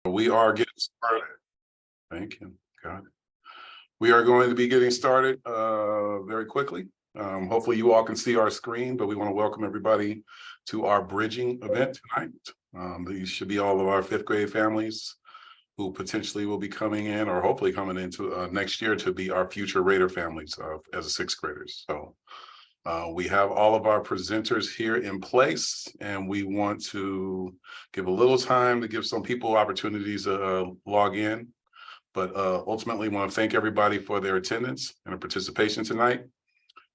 We are getting started. Thank you. Got it. We are going to be getting started very quickly. Hopefully you all can see our screen, but we want to welcome everybody to our bridging event tonight. These should be all of our fifth grade families who potentially will be coming in or hopefully coming into next year to be our future Raider families as sixth graders. So we have all of our presenters here in place, and we want to give a little time to give some people opportunities to log in. But ultimately, want to thank everybody for their attendance and their participation tonight.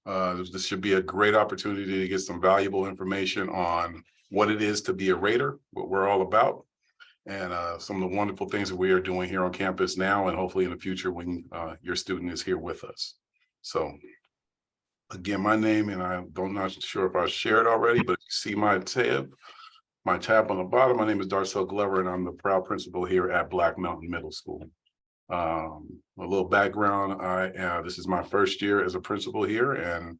This should be a great opportunity to get some valuable information on what it is to be a Raider, what we're all about, and some of the wonderful things that we are doing here on campus now, and hopefully in the future when your student is here with us. So again, my name, and I'm not sure if I shared already, but you see my tab on the bottom. My name is Darcel Glover, and I'm the proud principal here at Black Mountain Middle School. A little background, this is my first year as a principal here, and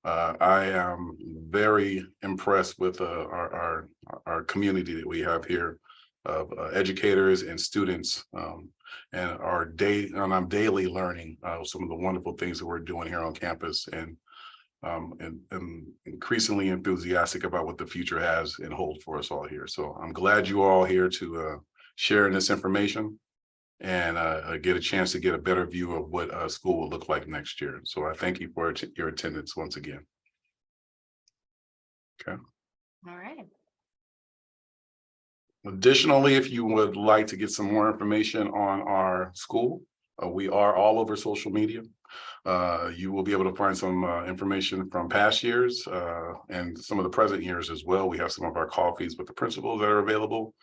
I am very impressed with our community that we have here of educators and students, and I'm daily learning some of the wonderful things that we're doing here on campus, and increasingly enthusiastic about what the future has and holds for us all here. So I'm glad you all here to share in this information and get a chance to get a better view of what school will look like next year. So I thank you for your attendance once again. Okay. All right. Additionally, if you would like to get some more information on our school, we are all over social media. You will be able to find some information from past years and some of the present years as well. We have some of our coffees with the principals that are available.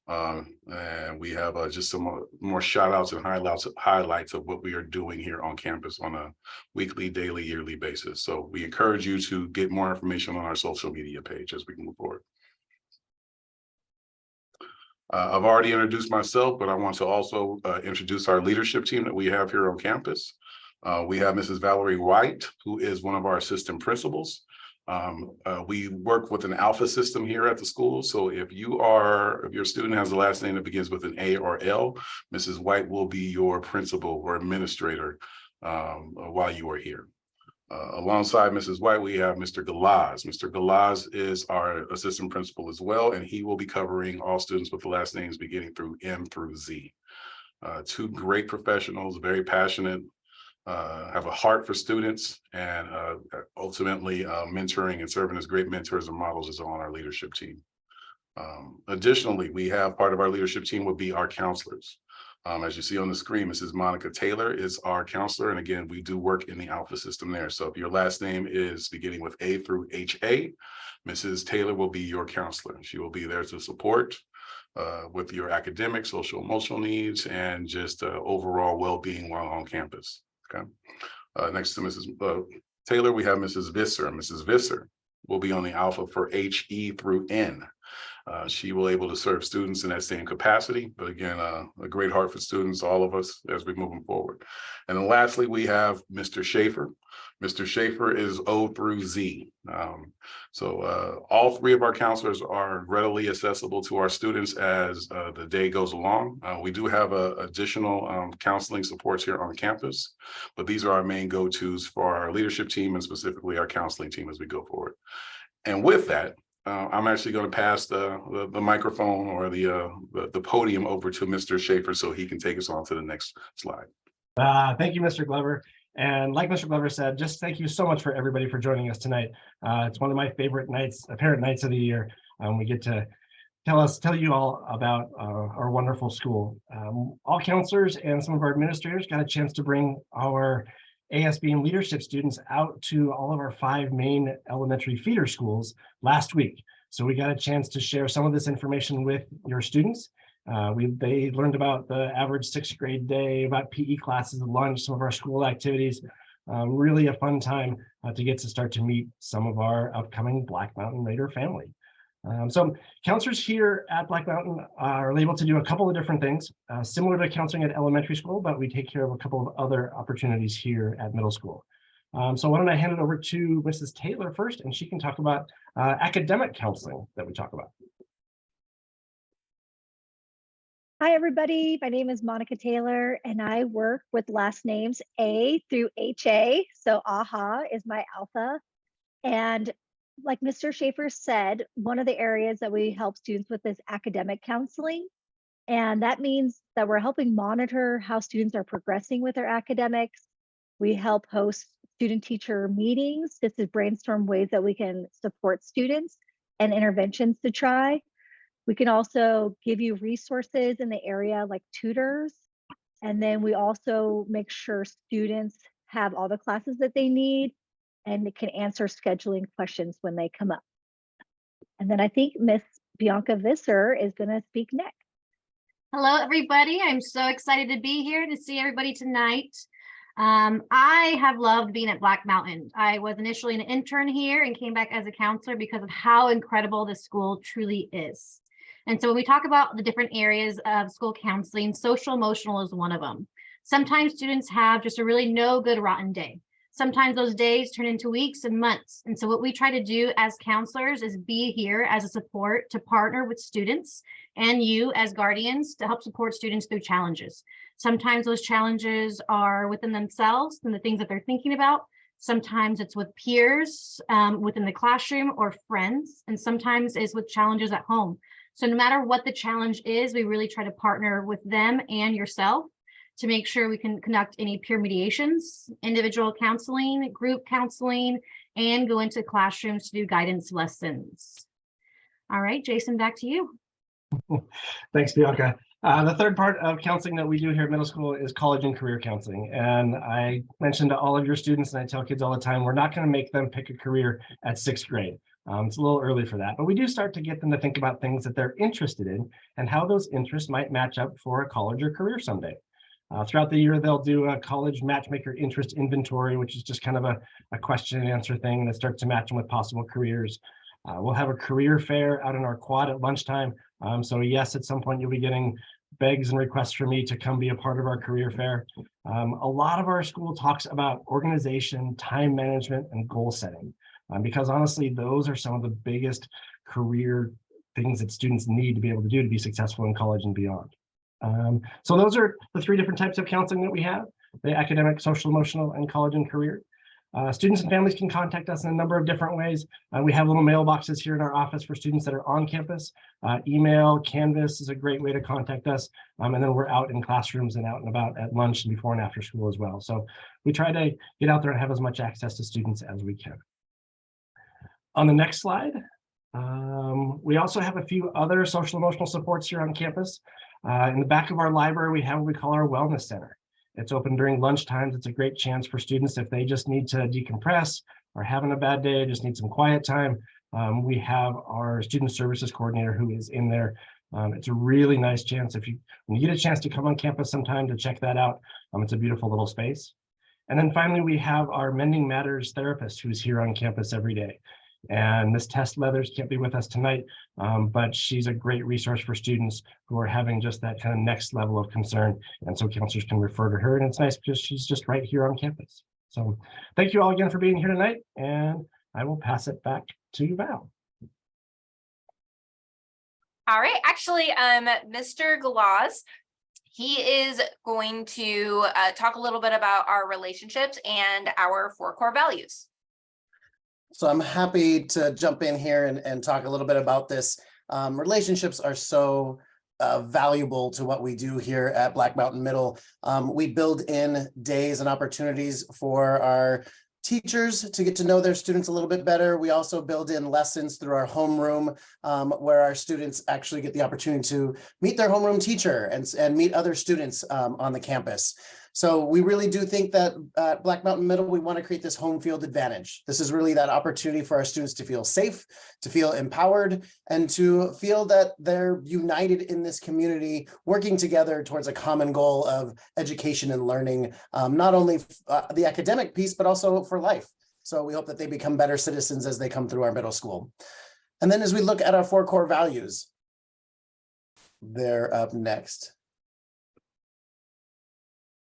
And we have just some more shout outs and highlights of what we are doing here on campus on a weekly, daily, yearly basis. So we encourage you to get more information on our social media page as we move forward. I've already introduced myself, but I want to also introduce our leadership team that we have here on campus. We have Mrs. Valerie White, who is one of our assistant principals. We work with an alpha system here at the school. So if your student has a last name that begins with an A or L, Mrs. White will be your principal or administrator while you are here. Alongside Mrs. White, we have Mr. Galaz. Mr. Galaz is our assistant principal as well, and he will be covering all students with the last names beginning through M through Z. Two great professionals, very passionate, have a heart for students, and ultimately mentoring and serving as great mentors and models is on our leadership team. Additionally, we have part of our leadership team will be our counselors. As you see on the screen, Mrs. Monica Taylor is our counselor. And again, we do work in the alpha system there. So if your last name is beginning with A through HA, Mrs. Taylor will be your counselor. She will be there to support with your academic, social, emotional needs, and just overall well-being while on campus. Okay. Next to Mrs. Taylor, we have Mrs. Visser. Mrs. Visser will be on the alpha for HE through N. She will able to serve students in that same capacity, but again, a great heart for students, all of us, as we move forward. And then lastly, we have Mr. Schaefer. Mr. Schaefer is O through Z. So all three of our counselors are readily accessible to our students as the day goes along. We do have additional counseling supports here on campus, but these are our main go-tos for our leadership team and specifically our counseling team as we go forward. And with that, I'm actually going to pass the microphone or the podium over to Mr. Schaefer so he can take us on to the next slide. Thank you, Mr. Glover. And like Mr. Glover said, just thank you so much for everybody for joining us tonight. It's one of my favorite nights, parent nights of the year. We get to tell you all about our wonderful school. All counselors and some of our administrators got a chance to bring our ASB and leadership students out to all of our 5 main elementary feeder schools last week. So we got a chance to share some of this information with your students. They learned about the average 6th grade day, about PE classes, lunch, some of our school activities. Really a fun time to get to start to meet some of our upcoming Black Mountain Raider family. So counselors here at Black Mountain are able to do a couple of different things, similar to counseling at elementary school, but we take care of a couple of other opportunities here at middle school. So why don't I hand it over to Mrs. Taylor first, and she can talk about academic counseling that we talk about. Hi, everybody. My name is Monica Taylor, and I work with last names A through HA. So AHA is my alpha. And like Mr. Schaefer said, one of the areas that we help students with is academic counseling. And that means that we're helping monitor how students are progressing with their academics. We help host student-teacher meetings just to brainstorm ways that we can support students and interventions to try. We can also give you resources in the area like tutors. And then we also make sure students have all the classes that they need and can answer scheduling questions when they come up. And then I think Miss Bianca Visser is going to speak next. Hello, everybody. I'm so excited to be here to see everybody tonight. I have loved being at Black Mountain. I was initially an intern here and came back as a counselor because of how incredible this school truly is. And so when we talk about the different areas of school counseling, social emotional is one of them. Sometimes students have just a really no good rotten day. Sometimes those days turn into weeks and months. And so what we try to do as counselors is be here as a support to partner with students and you as guardians to help support students through challenges. Sometimes those challenges are within themselves and the things that they're thinking about. Sometimes it's with peers within the classroom or friends, and sometimes it's with challenges at home. So no matter what the challenge is, we really try to partner with them and yourself to make sure we can conduct any peer mediations, individual counseling, group counseling, and go into classrooms to do guidance lessons. All right, Jason, back to you. Thanks, Bianca. The third part of counseling that we do here at middle school is college and career counseling. And I mentioned to all of your students, and I tell kids all the time, we're not going to make them pick a career at 6th grade. It's a little early for that, but we do start to get them to think about things that they're interested in and how those interests might match up for a college or career someday. Throughout the year, they'll do a college matchmaker interest inventory, which is just kind of a question and answer thing that starts to match them with possible careers. We'll have a career fair out in our quad at lunchtime. So yes, at some point you'll be getting begs and requests for me to come be a part of our career fair. A lot of our school talks about organization, time management, and goal setting, because honestly, those are some of the biggest career things that students need to be able to do to be successful in college and beyond. So those are the 3 different types of counseling that we have: the academic, social, emotional, and college and career. Students and families can contact us in a number of different ways. We have little mailboxes here in our office for students that are on campus. Email, Canvas is a great way to contact us. And then we're out in classrooms and out and about at lunch and before and after school as well. So we try to get out there and have as much access to students as we can. On the next slide, we also have a few other social emotional supports here on campus. In the back of our library, we have what we call our wellness center. It's open during lunch times. It's a great chance for students if they just need to decompress or having a bad day, just need some quiet time. We have our student services coordinator who is in there. It's a really nice chance when you get a chance to come on campus sometime to check that out. It's a beautiful little space. And then finally, we have our Mending Matters therapist who's here on campus every day. And Miss Tess Leathers can't be with us tonight, but she's a great resource for students who are having just that kind of next level of concern. And so counselors can refer to her, and it's nice because she's just right here on campus. So thank you all again for being here tonight, and I will pass it back to Val. All right, actually, Mr. Glaz, he is going to talk a little bit about our relationships and our 4 core values. So I'm happy to jump in here and talk a little bit about this. Relationships are so valuable to what we do here at Black Mountain Middle. We build in days and opportunities for our teachers to get to know their students a little bit better. We also build in lessons through our homeroom where our students actually get the opportunity to meet their homeroom teacher and meet other students on the campus. So we really do think that at Black Mountain Middle, we want to create this home field advantage. This is really that opportunity for our students to feel safe, to feel empowered, and to feel that they're united in this community, working together towards a common goal of education and learning, not only the academic piece, but also for life. So we hope that they become better citizens as they come through our middle school. And then as we look at our 4 core values, they're up next.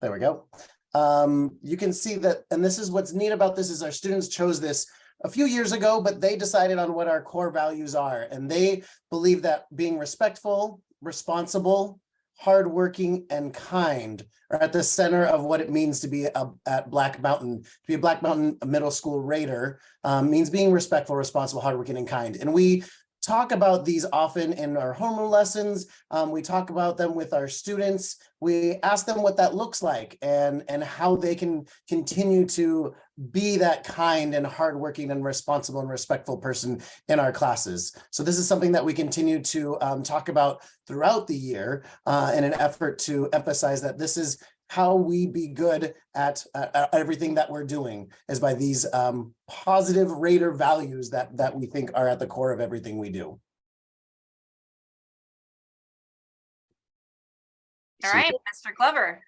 There we go. You can see that, and this is what's neat about this is our students chose this a few years ago, but they decided on what our core values are. And they believe that being respectful, responsible, hardworking, and kind are at the center of what it means to be at Black Mountain. To be a Black Mountain Middle School Raider means being respectful, responsible, hardworking, and kind. And we talk about these often in our homeroom lessons. We talk about them with our students. We ask them what that looks like and how they can continue to be that kind and hardworking and responsible and respectful person in our classes. So this is something that we continue to talk about throughout the year in an effort to emphasize that this is how we be good at everything that we're doing, is by these positive Raider values that we think are at the core of everything we do. All right, Mr. Glover.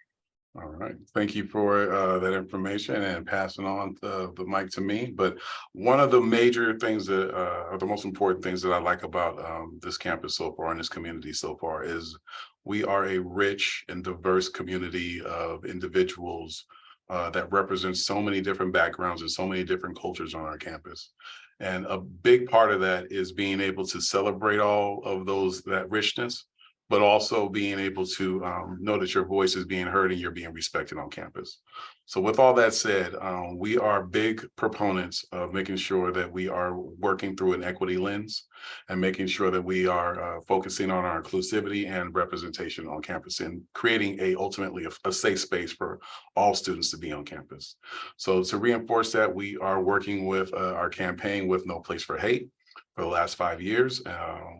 All right, thank you for that information and passing on the mic to me. But one of the major things that are the most important things that I like about this campus so far and this community so far is we are a rich and diverse community of individuals that represents so many different backgrounds and so many different cultures on our campus. And a big part of that is being able to celebrate all of that richness, but also being able to know that your voice is being heard and you're being respected on campus. So with all that said, we are big proponents of making sure that we are working through an equity lens and making sure that we are focusing on our inclusivity and representation on campus and creating ultimately a safe space for all students to be on campus. So to reinforce that, we are working with our campaign with No Place for Hate. For the last 5 years,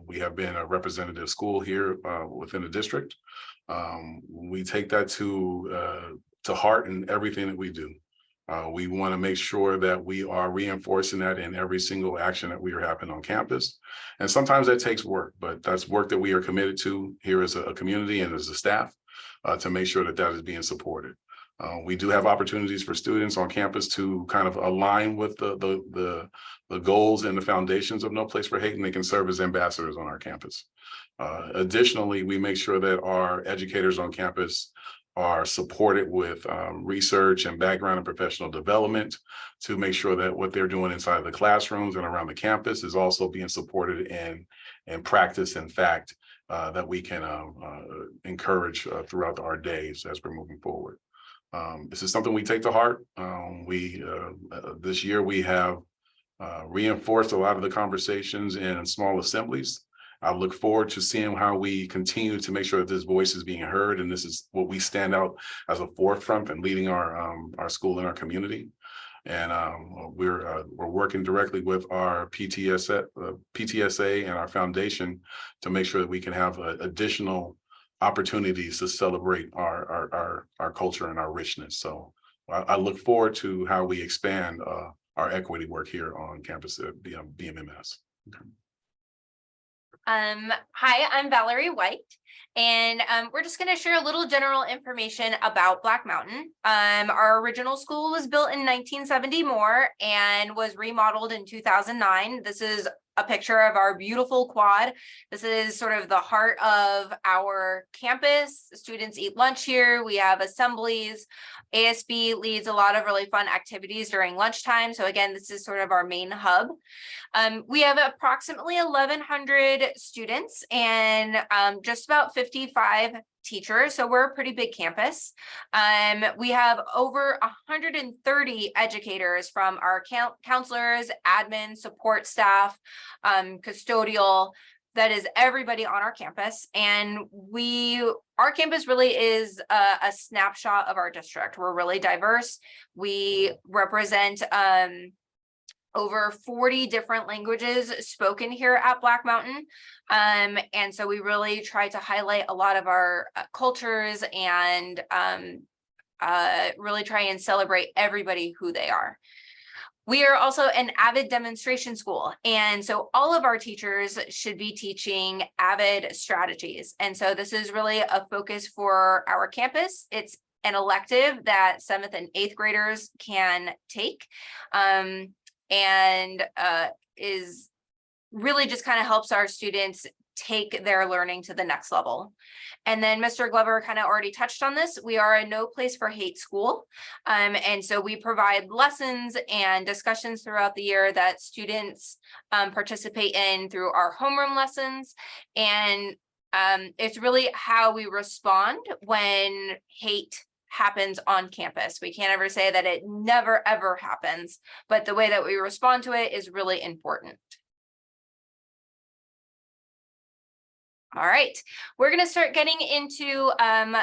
we have been a representative school here within the district. We take that to heart in everything that we do. We want to make sure that we are reinforcing that in every single action that we are having on campus. And sometimes that takes work, but that's work that we are committed to here as a community and as a staff to make sure that that is being supported. We do have opportunities for students on campus to kind of align with the goals and the foundations of No Place for Hate, and they can serve as ambassadors on our campus. Additionally, we make sure that our educators on campus are supported with research and background and professional development to make sure that what they're doing inside the classrooms and around the campus is also being supported in practice and fact that we can encourage throughout our days as we're moving forward. This is something we take to heart. This year we have reinforced a lot of the conversations in small assemblies. I look forward to seeing how we continue to make sure that this voice is being heard, and this is what we stand out as a forefront and leading our school and our community. And we're working directly with our PTSA and our foundation to make sure that we can have additional opportunities to celebrate our culture and our richness. So I look forward to how we expand our equity work here on campus at BMMS. Okay. Hi, I'm Valerie White, and we're just going to share a little general information about Black Mountain. Our original school was built in 1970 and was remodeled in 2009. This is a picture of our beautiful quad. This is sort of the heart of our campus. Students eat lunch here. We have assemblies. ASB leads a lot of really fun activities during lunchtime. So again, this is sort of our main hub. We have approximately 1,100 students and just about 55 teachers. So we're a pretty big campus. We have over 130 educators from our counselors, admin, support staff, custodial. That is everybody on our campus. And our campus really is a snapshot of our district. We're really diverse. We represent over 40 different languages spoken here at Black Mountain. And so we really try to highlight a lot of our cultures and really try and celebrate everybody who they are. We are also an AVID demonstration school. And so all of our teachers should be teaching AVID strategies. And so this is really a focus for our campus. It's an elective that 7th and 8th graders can take. And is really just kind of helps our students take their learning to the next level. And then Mr. Glover kind of already touched on this. We are a No Place for Hate school. And so we provide lessons and discussions throughout the year that students participate in through our homeroom lessons. And It's really how we respond when hate happens on campus. We can't ever say that it never ever happens, but the way that we respond to it is really important. All right, we're going to start getting into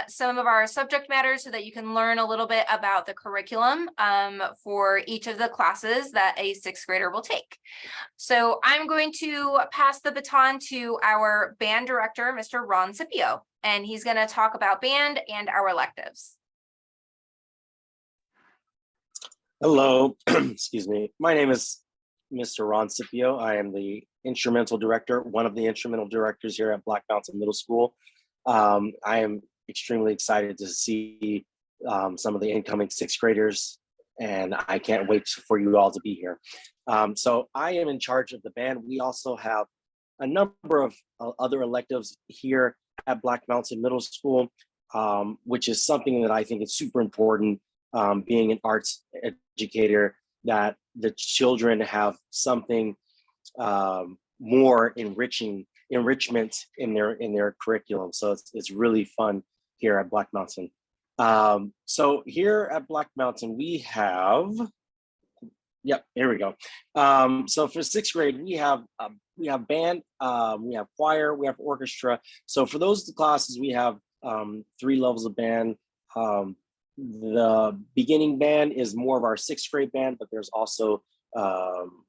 some of our subject matters so that you can learn a little bit about the curriculum for each of the classes that a sixth grader will take. So I'm going to pass the baton to our band director, Mr. Ron Scipio, and he's going to talk about band and our electives. Hello, excuse me. My name is Mr. Ron Scipio. I am the instrumental director, one of the instrumental directors here at Black Mountain Middle School. I am extremely excited to see some of the incoming sixth graders, and I can't wait for you all to be here. So I am in charge of the band. We also have a number of other electives here at Black Mountain Middle School, which is something that I think is super important, being an arts educator, that the children have something more enrichment in their curriculum. So it's really fun here at Black Mountain. So here at Black Mountain, we have, yep, here we go. So for sixth grade, we have band, we have choir, we have orchestra. So for those classes, we have 3 levels of band. The beginning band is more of our sixth grade band, but there's also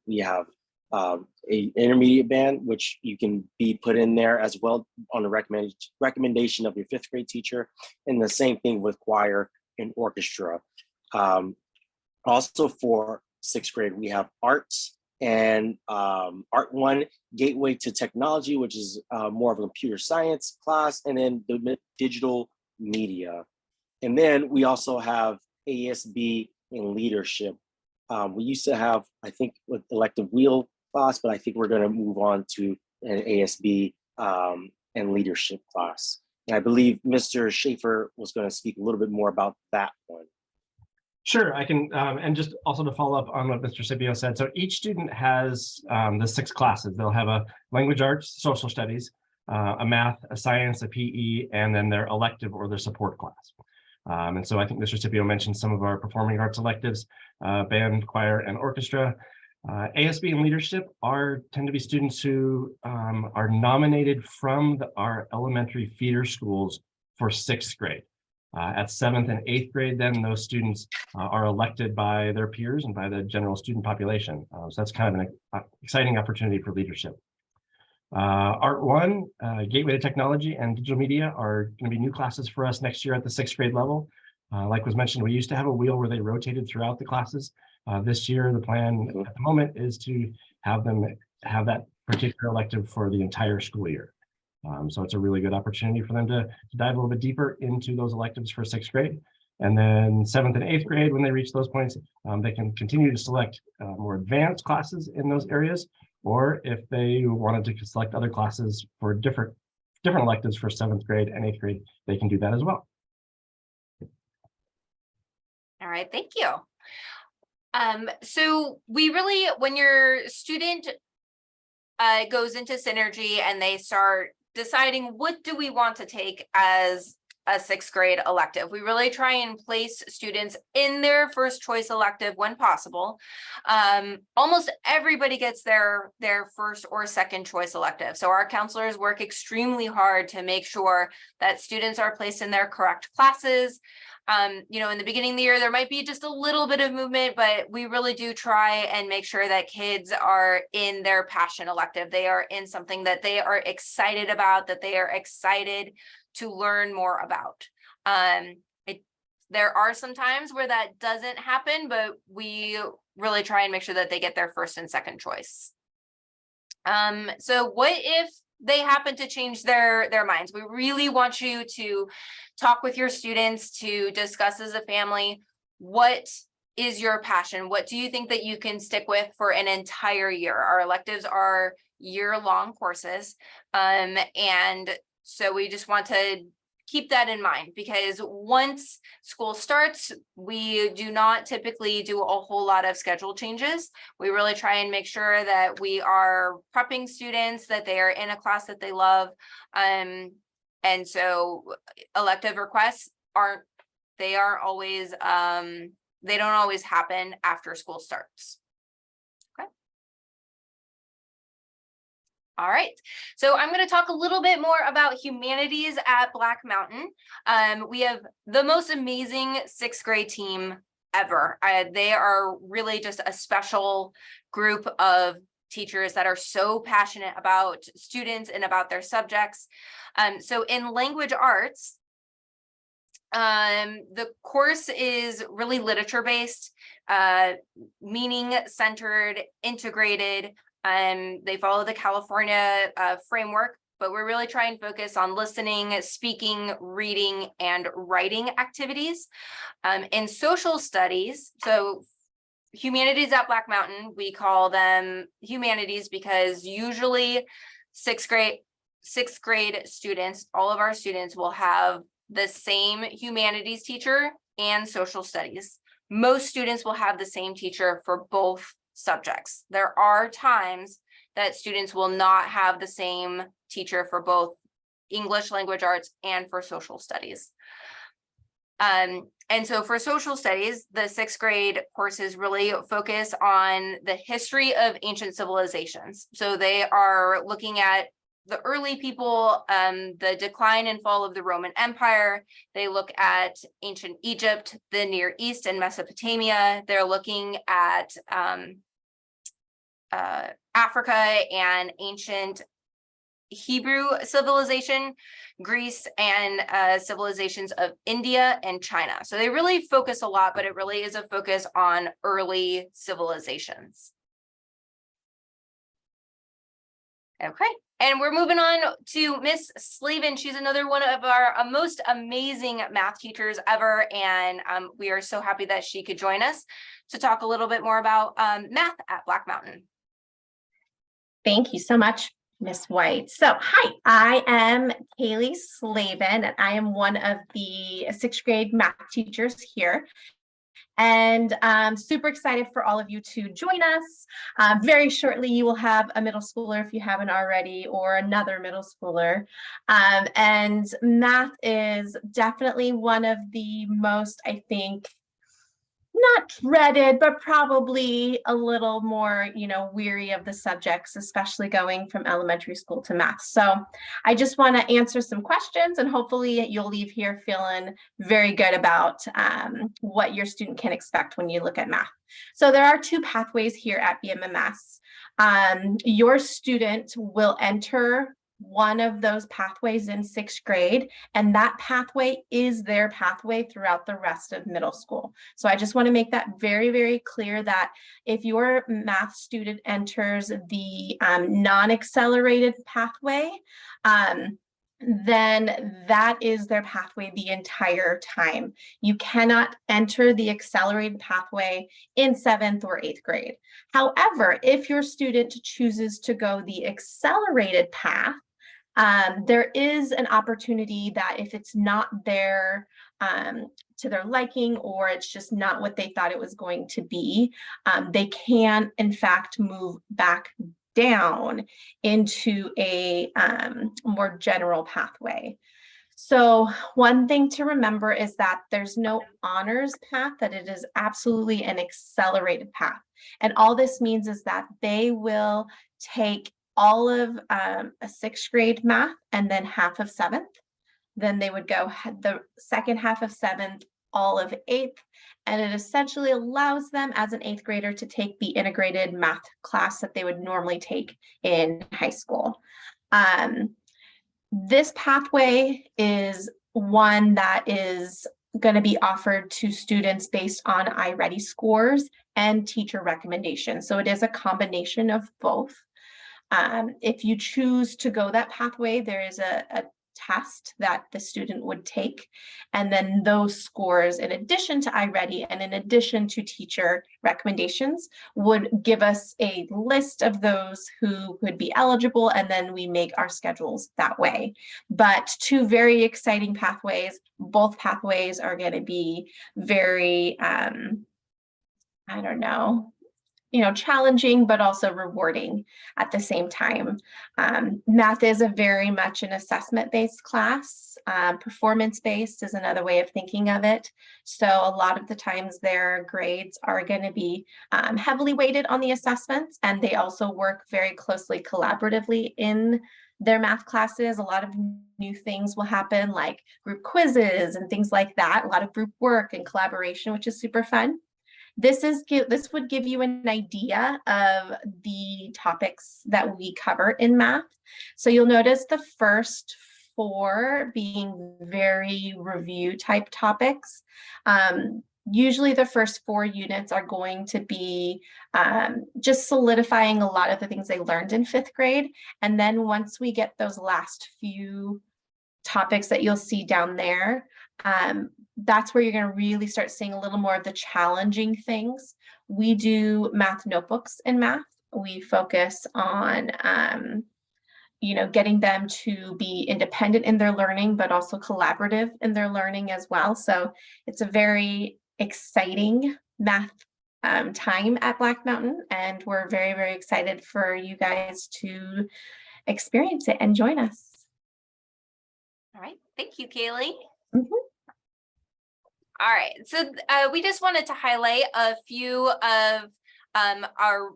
we have a intermediate band, which you can be put in there as well on the recommendation of your fifth grade teacher, and the same thing with choir and orchestra. Also for sixth grade, we have arts and Art 1, Gateway to Technology, which is more of a computer science class, and then the digital media. And then we also have ASB in leadership. We used to have, I think, with elective wheel class, but I think we're going to move on to an ASB and leadership class. And I believe Mr. Schaefer was going to speak a little bit more about that one. Sure, I can, and just also to follow up on what Mr. Scipio said. So each student has the 6 classes. They'll have a language arts, social studies, a math, a science, a PE, and then their elective or their support class. And so I think Mr. Scipio mentioned some of our performing arts electives, band, choir, and orchestra. ASB and leadership tend to be students who are nominated from our elementary feeder schools for 6th grade. At 7th and 8th grade, then those students are elected by their peers and by the general student population. So that's kind of an exciting opportunity for leadership. Art 1, Gateway to Technology, and Digital Media are going to be new classes for us next year at the 6th grade level. Like was mentioned, we used to have a wheel where they rotated throughout the classes. This year, the plan at the moment is to have them have that particular elective for the entire school year. So it's a really good opportunity for them to dive a little bit deeper into those electives for 6th grade. And then 7th and 8th grade, when they reach those points, they can continue to select more advanced classes in those areas. Or if they wanted to select other classes for different electives for 7th grade and 8th grade, they can do that as well. All right, thank you. So we really, when your student goes into Synergy and they start deciding what do we want to take as a 6th grade elective, we really try and place students in their first choice elective when possible. Almost everybody gets their first or second choice elective. So our counselors work extremely hard to make sure that students are placed in their correct classes. You know, in the beginning of the year, there might be just a little bit of movement, but we really do try and make sure that kids are in their passion elective. They are in something that they are excited about, that they are excited to learn more about. There are some times where that doesn't happen, but we really try and make sure that they get their first and second choice. So what if they happen to change their minds? We really want you to talk with your students, to discuss as a family, what is your passion? What do you think that you can stick with for an entire year? Our electives are year-long courses. And so we just want to keep that in mind, because once school starts, we do not typically do a whole lot of schedule changes. We really try and make sure that we are prepping students, that they are in a class that they love. And so elective requests aren't always, they don't always happen after school starts. All right, so I'm going to talk a little bit more about humanities at Black Mountain. We have the most amazing 6th grade team ever. They are really just a special group of teachers that are so passionate about students and about their subjects. So in language arts, the course is really literature based, meaning centered, integrated. They follow the California framework, but we're really trying to focus on listening, speaking, reading, and writing activities. In social studies, so humanities at Black Mountain, we call them humanities because usually 6th grade students, all of our students will have the same humanities teacher and social studies. Most students will have the same teacher for both subjects. There are times that students will not have the same teacher for both English language arts and for social studies. And so for social studies, the 6th grade courses really focus on the history of ancient civilizations. So they are looking at the early people, the decline and fall of the Roman Empire. They look at ancient Egypt, the Near East and Mesopotamia. They're looking at Africa and ancient Hebrew civilization, Greece, and civilizations of India and China. So they really focus a lot, but it really is a focus on early civilizations. Okay, and we're moving on to Miss Slavin. She's another one of our most amazing math teachers ever, and we are so happy that she could join us to talk a little bit more about math at Black Mountain. Thank you so much, Miss White. So, hi, I am Kaylee Slavin, and I am one of the 6th grade math teachers here. And I'm super excited for all of you to join us. Very shortly, you will have a middle schooler if you haven't already, or another middle schooler. And math is definitely one of the most, I think, not dreaded, but probably a little more, weary of the subjects, especially going from elementary school to math. So I just want to answer some questions, and hopefully you'll leave here feeling very good about what your student can expect when you look at math. So there are 2 pathways here at BMMS. Your student will enter one of those pathways in 6th grade, and that pathway is their pathway throughout the rest of middle school. So I just want to make that very, very clear that if your math student enters the non-accelerated pathway, then that is their pathway the entire time. You cannot enter the accelerated pathway in 7th or 8th grade. However, if your student chooses to go the accelerated path, there is an opportunity that if it's not there to their liking, or it's just not what they thought it was going to be, they can in fact move back down into a more general pathway. So one thing to remember is that there's no honors path, that it is absolutely an accelerated path. And all this means is that they will take all of a 6th grade math and then half of 7th. Then they would go the second half of 7th, all of 8th, and it essentially allows them as an 8th grader to take the integrated math class that they would normally take in high school. This pathway is one that is going to be offered to students based on iReady scores and teacher recommendations. So it is a combination of both. If you choose to go that pathway, there is a test that the student would take. And then those scores, in addition to iReady and in addition to teacher recommendations, would give us a list of those who would be eligible, and then we make our schedules that way. But two very exciting pathways. Both pathways are going to be very, I don't know, challenging, but also rewarding at the same time. Math is a very much an assessment-based class. Performance-based is another way of thinking of it. So a lot of the times their grades are going to be heavily weighted on the assessments, and they also work very closely collaboratively in their math classes. A lot of new things will happen, like group quizzes and things like that, a lot of group work and collaboration, which is super fun. This would give you an idea of the topics that we cover in math. So you'll notice the first 4 being very review type topics. Usually the first 4 units are going to be just solidifying a lot of the things they learned in 5th grade. And then once we get those last few topics that you'll see down there, that's where you're going to really start seeing a little more of the challenging things. We do math notebooks in math. We focus on, getting them to be independent in their learning, but also collaborative in their learning as well. So it's a very exciting math time at Black Mountain, and we're very, very excited for you guys to experience it and join us. All right, thank you, Kaylee. Mhm. All right, so we just wanted to highlight a few of our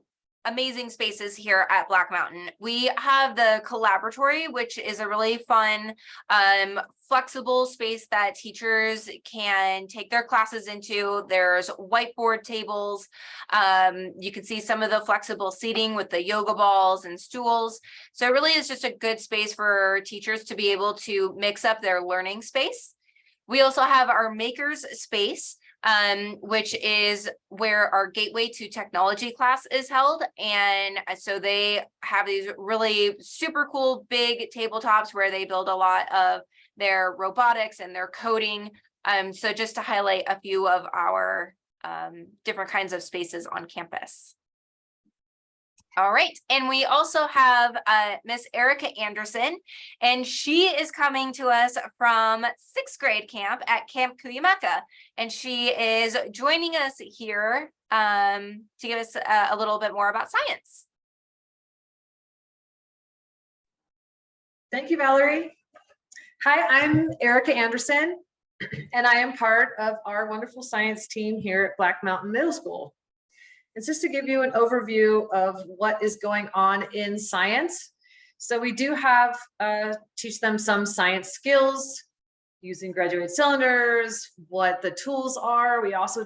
amazing spaces here at Black Mountain. We have the Collaboratory, which is a really fun, flexible space that teachers can take their classes into. There's whiteboard tables. You can see some of the flexible seating with the yoga balls and stools. So it really is just a good space for teachers to be able to mix up their learning space. We also have our Makers space, which is where our Gateway to Technology class is held. And so they have these really super cool big tabletops where they build a lot of their robotics and their coding. So just to highlight a few of our different kinds of spaces on campus. All right, and we also have Miss Erica Anderson, and she is coming to us from 6th grade camp at Camp Cuyamaca, and she is joining us here to give us a little bit more about science. Thank you, Valerie. Hi, I'm Erica Anderson, and I am part of our wonderful science team here at Black Mountain Middle School. It's just to give you an overview of what is going on in science. So we do have, teach them some science skills using graduated cylinders, what the tools are. We also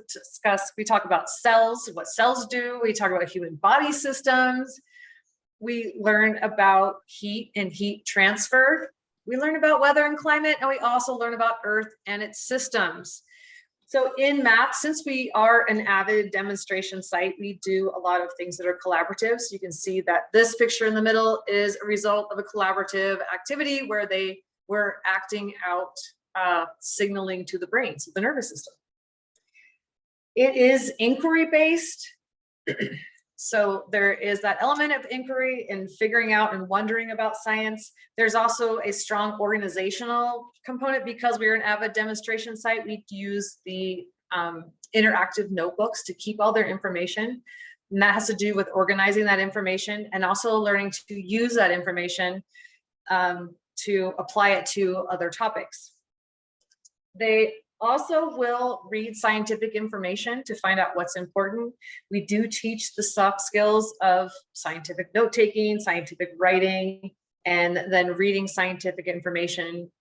talk about cells, what cells do. We talk about human body systems. We learn about heat and heat transfer. We learn about weather and climate, and we also learn about Earth and its systems. So in math, since we are an avid demonstration site, we do a lot of things that are collaborative. So you can see that this picture in the middle is a result of a collaborative activity where they were acting out signaling to the brain, so the nervous system. It is inquiry-based. So there is that element of inquiry and figuring out and wondering about science. There's also a strong organizational component because we're an avid demonstration site. We use the interactive notebooks to keep all their information. And that has to do with organizing that information and also learning to use that information to apply it to other topics. They also will read scientific information to find out what's important. We do teach the soft skills of scientific note-taking, scientific writing, and then reading scientific information.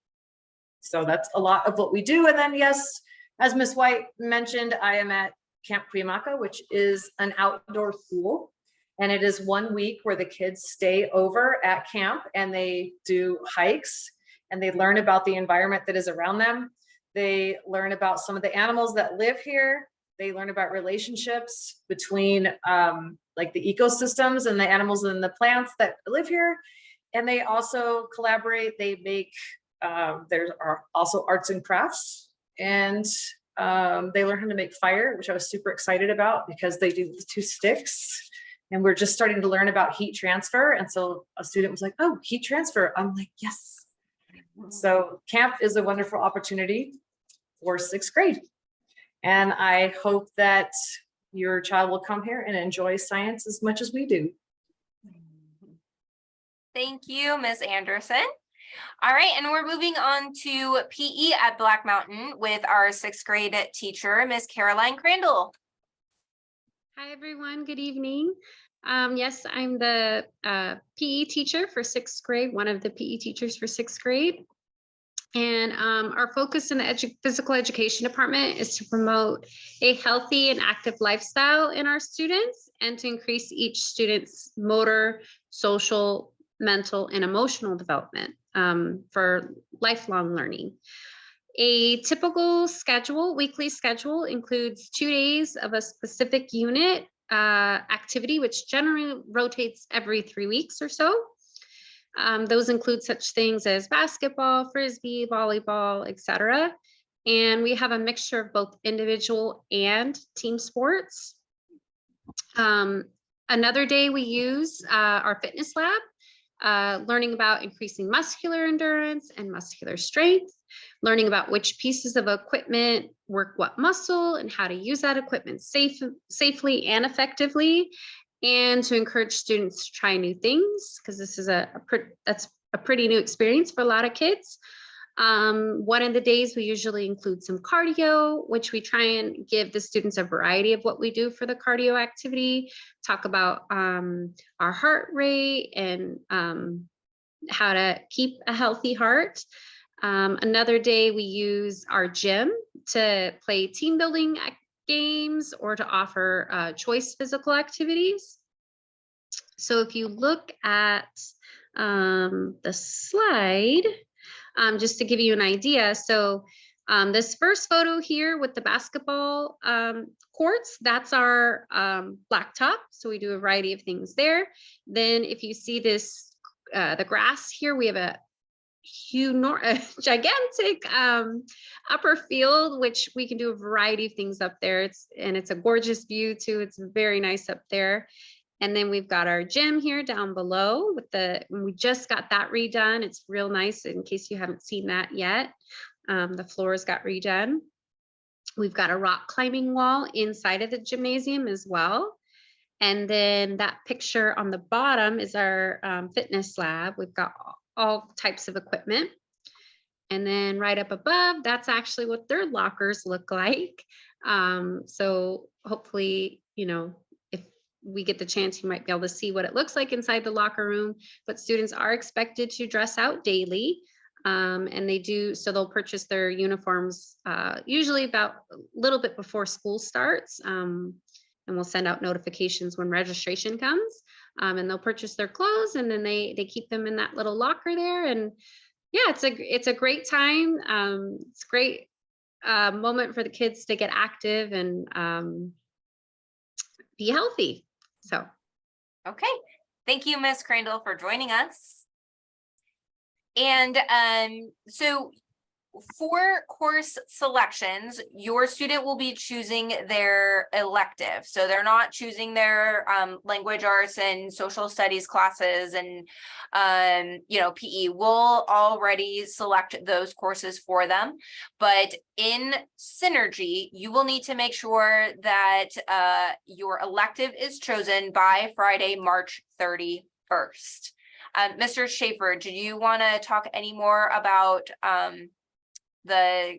So that's a lot of what we do. And then, yes, as Ms. White mentioned, I am at Camp Cuyamaca, which is an outdoor school. And it is 1 week where the kids stay over at camp and they do hikes and they learn about the environment that is around them. They learn about some of the animals that live here. They learn about relationships between like the ecosystems and the animals and the plants that live here. And they also collaborate. They make There are also arts and crafts, and they learn how to make fire, which I was super excited about because they do the 2 sticks. And we're just starting to learn about heat transfer. And so a student was like, oh, heat transfer. I'm like, yes. So camp is a wonderful opportunity for 6th grade. And I hope that your child will come here and enjoy science as much as we do. Thank you, Ms. Anderson. All right, and we're moving on to PE at Black Mountain with our 6th grade teacher, Ms. Caroline Crandall. Hi, everyone. Good evening. Yes, I'm the PE teacher for 6th grade, one of the PE teachers for 6th grade. And our focus in the physical education department is to promote a healthy and active lifestyle in our students and to increase each student's motor, social, mental, and emotional development for lifelong learning. A typical schedule, weekly schedule, includes 2 days of a specific unit activity, which generally rotates every 3 weeks or so. Those include such things as basketball, frisbee, volleyball, etc. And we have a mixture of both individual and team sports. Another day we use our fitness lab, learning about increasing muscular endurance and muscular strength, learning about which pieces of equipment work what muscle and how to use that equipment safely and effectively, and to encourage students to try new things, because this is that's a pretty new experience for a lot of kids. One of the days we usually include some cardio, which we try and give the students a variety of what we do for the cardio activity, talk about our heart rate and how to keep a healthy heart. Another day we use our gym to play team building games or to offer choice physical activities. So if you look at the slide, just to give you an idea, so this first photo here with the basketball courts, that's our blacktop. So we do a variety of things there. Then if you see this, the grass here, we have a gigantic upper field, which we can do a variety of things up there. It's a gorgeous view too. It's very nice up there. And then we've got our gym here down below we just got that redone. It's real nice in case you haven't seen that yet. The floors got redone. We've got a rock climbing wall inside of the gymnasium as well. And then that picture on the bottom is our fitness lab. We've got all types of equipment. And then right up above, that's actually what their lockers look like. So hopefully, if we get the chance, you might be able to see what it looks like inside the locker room, but students are expected to dress out daily. And they do, so they'll purchase their uniforms usually about a little bit before school starts. And we'll send out notifications when registration comes. And they'll purchase their clothes and then they keep them in that little locker there. And yeah, it's a great time. It's a great moment for the kids to get active and be healthy. So. Okay, thank you, Ms. Crandall, for joining us. And so for course selections, your student will be choosing their elective. So they're not choosing their language arts and social studies classes and, PE. We'll already select those courses for them. But in Synergy, you will need to make sure that your elective is chosen by Friday, March 31st. Mr. Schaefer, do you want to talk any more about the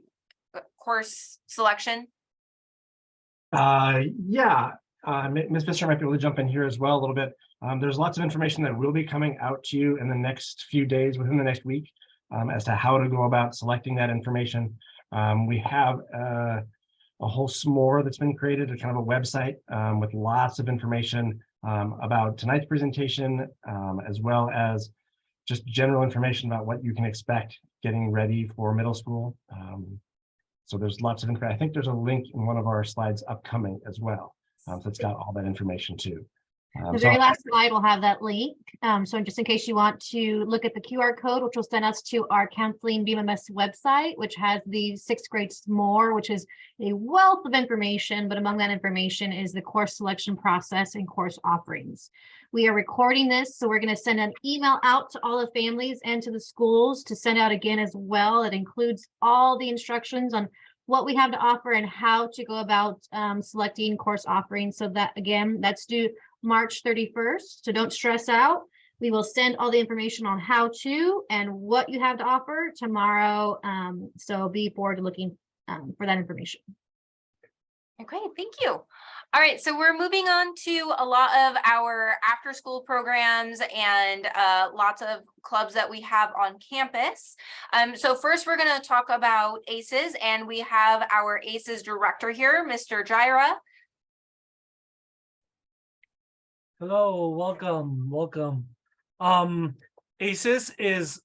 course selection? Yeah, Ms. Fisher might be able to jump in here as well a little bit. There's lots of information that will be coming out to you in the next few days, within the next week, as to how to go about selecting that information. We have a whole s'more that's been created, a kind of a website with lots of information about tonight's presentation, as well as just general information about what you can expect getting ready for middle school. So there's lots of information. I think there's a link in one of our slides upcoming as well. So it's got all that information too. The very last slide will have that link. So just in case you want to look at the QR code, which will send us to our Counseling BMMS website, which has the 6th grade more, which is a wealth of information, but among that information is the course selection process and course offerings. We are recording this, so we're going to send an email out to all the families and to the schools to send out again as well. It includes all the instructions on what we have to offer and how to go about selecting course offerings. So that, again, that's due March 31st. So don't stress out. We will send all the information on how to and what you have to offer tomorrow. So be forward to looking for that information. Okay, thank you. All right, so we're moving on to a lot of our after-school programs and lots of clubs that we have on campus. So first, we're going to talk about ACES, and we have our ACES director here, Mr. Jaira. Hello, welcome. ACES is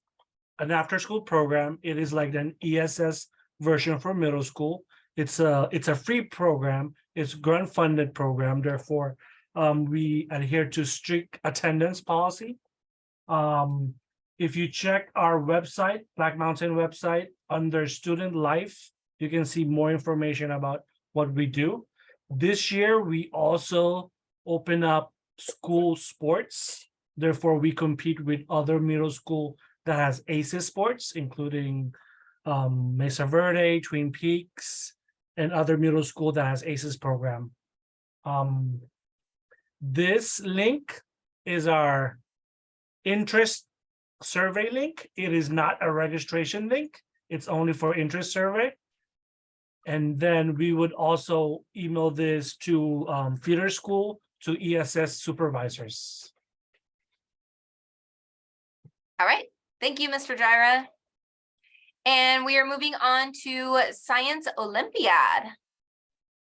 an after-school program. It is like an ESS version for middle school. It's a free program. It's grant-funded program. Therefore, we adhere to strict attendance policy. If you check our website, Black Mountain website, under Student Life, you can see more information about what we do. This year, we also open up school sports. Therefore, we compete with other middle school that has ACES sports, including Mesa Verde, Twin Peaks, and other middle school that has ACES program. This link is our interest survey link. It is not a registration link. It's only for interest survey. And then we would also email this to feeder school, to ESS supervisors. All right, thank you, Mr. Jaira. And we are moving on to Science Olympiad.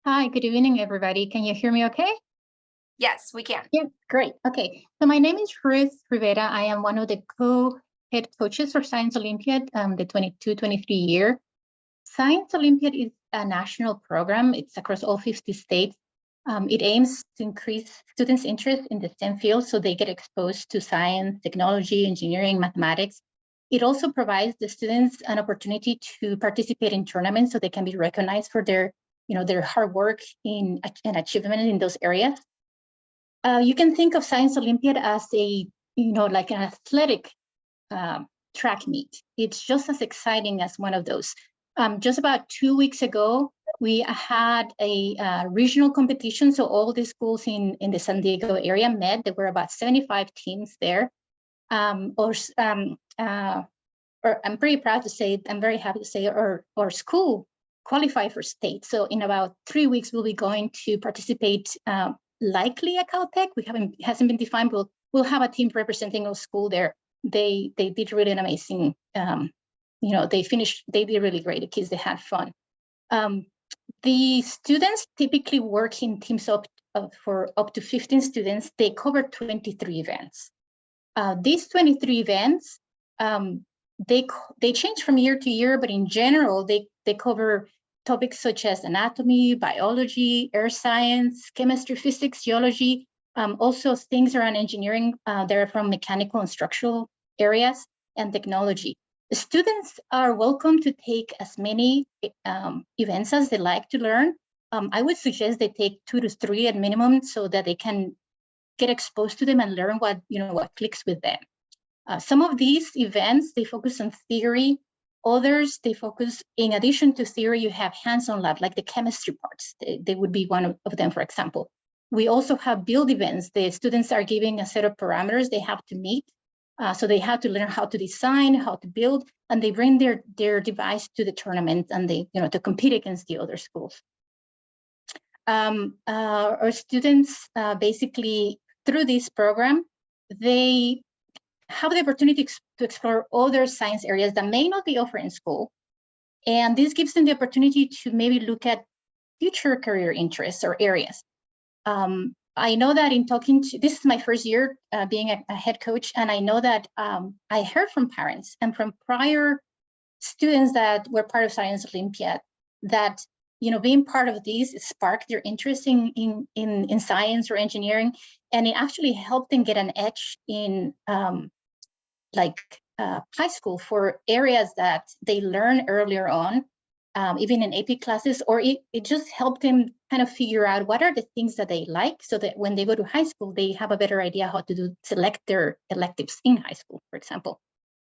Hi, good evening, everybody. Can you hear me okay? Yes, we can. Yeah, great. Okay, so my name is Ruth Rivera. I am one of the co-head coaches for Science Olympiad, the 22-23 year. Science Olympiad is a national program. It's across all 50 states. It aims to increase students' interest in the STEM field so they get exposed to science, technology, engineering, mathematics. It also provides the students an opportunity to participate in tournaments so they can be recognized for their hard work and achievement in those areas. You can think of Science Olympiad as like an athletic track meet. It's just as exciting as one of those. Just about 2 weeks ago, we had a regional competition. So all the schools in the San Diego area met. There were about 75 teams there. I'm pretty proud to say, I'm very happy to say our school qualified for state. So in about 3 weeks, we'll be going to participate likely at Caltech. Hasn't been defined, but we'll have a team representing our school there. They did really an amazing, they did really great. The kids, they had fun. The students typically work in teams for up to 15 students. They cover 23 events. These 23 events, they change from year to year, but in general, they cover topics such as anatomy, biology, earth science, chemistry, physics, geology, also things around engineering. They're from mechanical and structural areas, and technology. The students are welcome to take as many events as they like to learn. I would suggest they take 2 to 3 at minimum so that they can get exposed to them and learn what clicks with them. Some of these events, they focus on theory. Others, they focus, in addition to theory, you have hands-on lab, like the chemistry parts. They would be one of them, for example. We also have build events. The students are given a set of parameters they have to meet. So they have to learn how to design, how to build, and they bring their device to the tournament and they, to compete against the other schools. Our students, basically, through this program, they have the opportunity to explore other science areas that may not be offered in school. And this gives them the opportunity to maybe look at future career interests or areas. I know that in talking to, this is my first year being a head coach, and I know that I heard from parents and from prior students that were part of Science Olympiad that, being part of these sparked their interest in science or engineering, and it actually helped them get an edge in high school for areas that they learn earlier on, even in AP classes, or it just helped them kind of figure out what are the things that they like, so that when they go to high school, they have a better idea how to select their electives in high school, for example.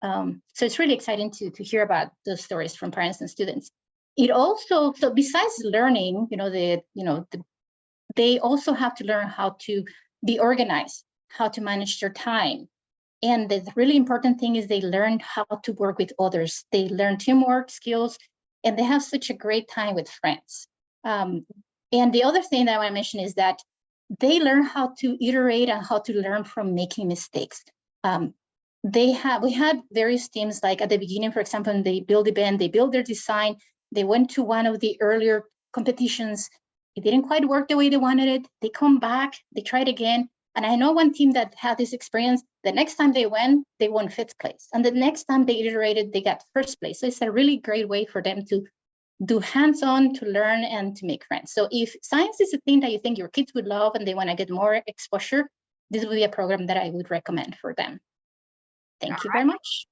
So it's really exciting to hear about those stories from parents and students. It also, so besides learning, they also have to learn how to be organized, how to manage their time. And the really important thing is they learn how to work with others. They learn teamwork skills, and they have such a great time with friends. And the other thing that I want to mention is that they learn how to iterate and how to learn from making mistakes. We had various teams, like at the beginning, for example, they build event, they build their design, they went to one of the earlier competitions. It didn't quite work the way they wanted it. They come back, they try it again. And I know one team that had this experience. The next time they won 5th place. And the next time they iterated, they got 1st place. So it's a really great way for them to do hands-on, to learn and to make friends. So if science is a thing that you think your kids would love and they want to get more exposure, this would be a program that I would recommend for them. Thank you very much.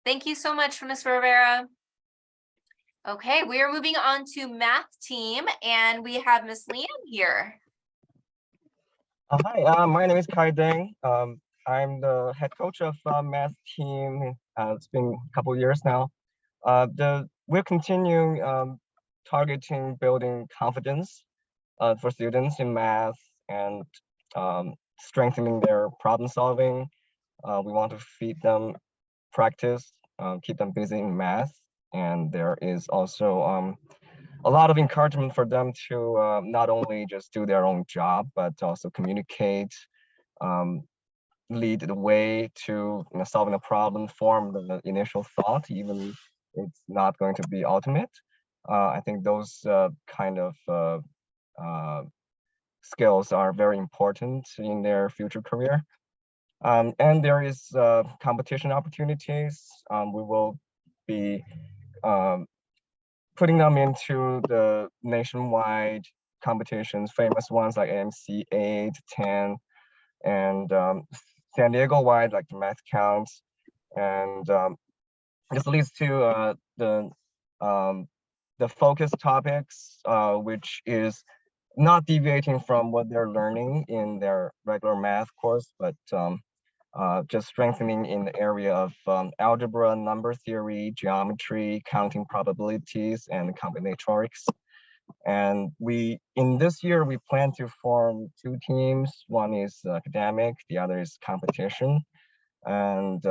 Thank you so much, Ms. Rivera. Okay, we are moving on to math team, and we have Ms. Leanne here. Hi, my name is Kai Deng. I'm the head coach of math team. It's been a couple of years now. We're continuing targeting building confidence for students in math and strengthening their problem solving. We want to feed them practice, keep them busy in math. And there is also a lot of encouragement for them to not only just do their own job, but also communicate, lead the way to solving a problem, form the initial thought, even if it's not going to be ultimate. I think those kind of skills are very important in their future career. And there is competition opportunities. We will be putting them into the nationwide competitions, famous ones like AMC 8, 10, and San Diego wide, like the Math Counts. And this leads to the focus topics, which is not deviating from what they're learning in their regular math course, but just strengthening in the area of algebra, number theory, geometry, counting probabilities, and combinatorics. And in this year, we plan to form 2 teams. One is academic, the other is competition. And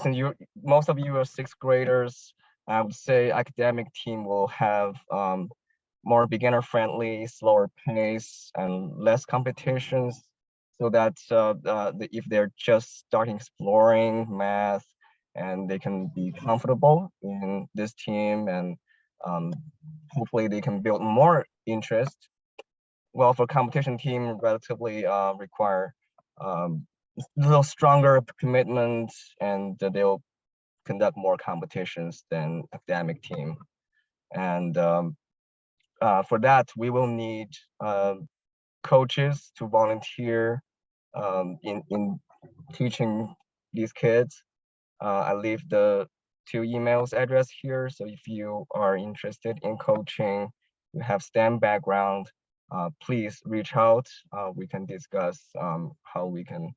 since most of you are 6th graders, I would say academic team will have more beginner-friendly, slower pace, and less competitions, so that if they're just starting exploring math, and they can be comfortable in this team, and hopefully they can build more interest. Well, for competition team, relatively require a little stronger commitment, and they'll conduct more competitions than academic team. And for that, we will need coaches to volunteer in teaching these kids. I leave the 2 emails address here. So if you are interested in coaching, you have STEM background, please reach out. We can discuss how we can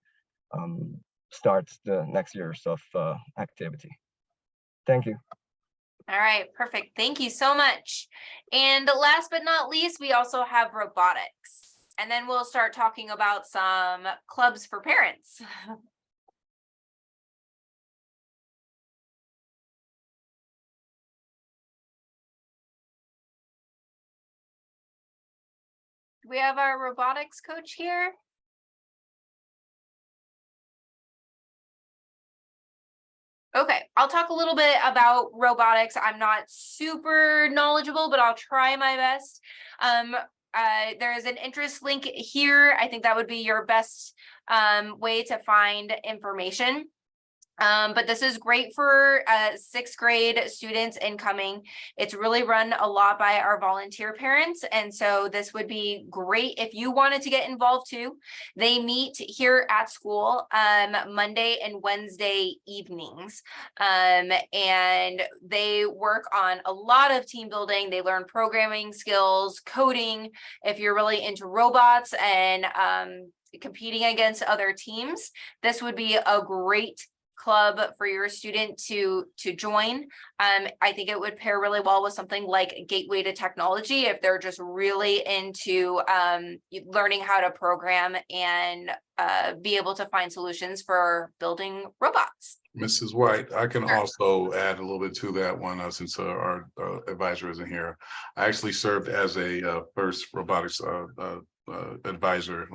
start the next years of activity. Thank you. All right, perfect. Thank you so much. And last but not least, we also have robotics. And then we'll start talking about some clubs for parents. We have our robotics coach here. Okay, I'll talk a little bit about robotics. I'm not super knowledgeable, but I'll try my best. There is an interest link here. I think that would be your best way to find information. But this is great for sixth grade students incoming. It's really run a lot by our volunteer parents. And so this would be great if you wanted to get involved too. They meet here at school Monday and Wednesday evenings. And they work on a lot of team building. They learn programming skills, coding, if you're really into robots and competing against other teams. This would be a great club for your student to join. I think it would pair really well with something like Gateway to Technology if they're just really into learning how to program and be able to find solutions for building robots. Mrs. White, I can also add a little bit to that one since our advisor isn't here. I actually served as a first robotics advisor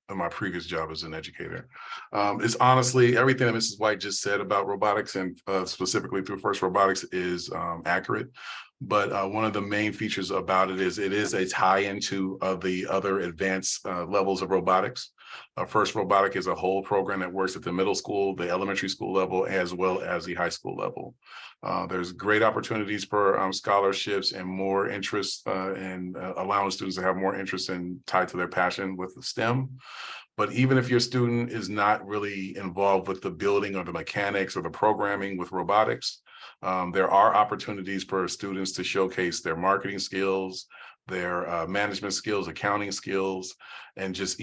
in my previous job as an educator. It's honestly everything that Mrs. White just said about robotics and specifically through FIRST Robotics is accurate. But one of the main features about it is a tie into the other advanced levels of robotics. FIRST Robotic is a whole program that works at the middle school, the elementary school level, as well as the high school level. There's great opportunities for scholarships and more interest in allowing students to have more interest in tied to their passion with STEM. But even if your student is not really involved with the building or the mechanics or the programming with robotics, there are opportunities for students to showcase their marketing skills, their management skills, accounting skills, and just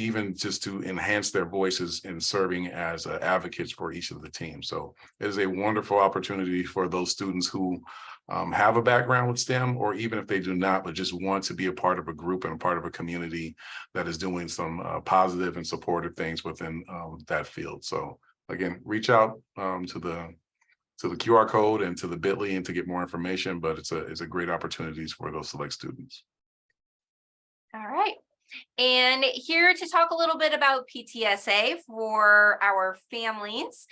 to enhance their voices in serving as advocates for each of the teams. So it is a wonderful opportunity for those students who have a background with STEM, or even if they do not, but just want to be a part of a group and a part of a community that is doing some positive and supportive things within that field. So again, reach out to the QR code and to the bit.ly and to get more information, but it's a great opportunities for those select students. All right. And here to talk a little bit about PTSA for our families,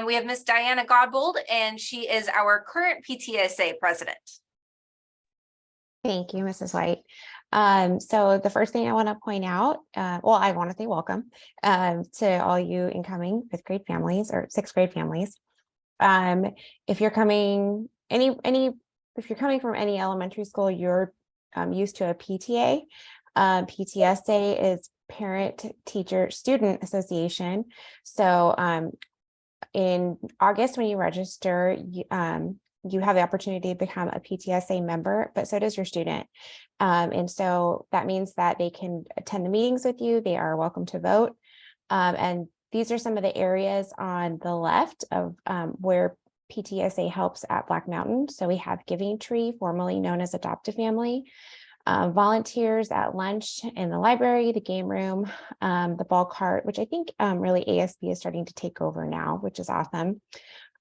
we have Miss Diana Godbold, and she is our current PTSA president. Thank you, Mrs. White. So the first thing I want to point out, well, I want to say welcome to all you incoming fifth grade families or sixth grade families. If you're coming if you're coming from any elementary school, you're used to a PTA. PTSA is Parent Teacher Student Association. So in August, when you register, you have the opportunity to become a PTSA member, but so does your student. And so that means that they can attend the meetings with you. They are welcome to vote. And these are some of the areas on the left of where PTSA helps at Black Mountain. So we have Giving Tree, formerly known as Adopt a Family, volunteers at lunch in the library, the game room, the ball cart, which I think really ASB is starting to take over now, which is awesome.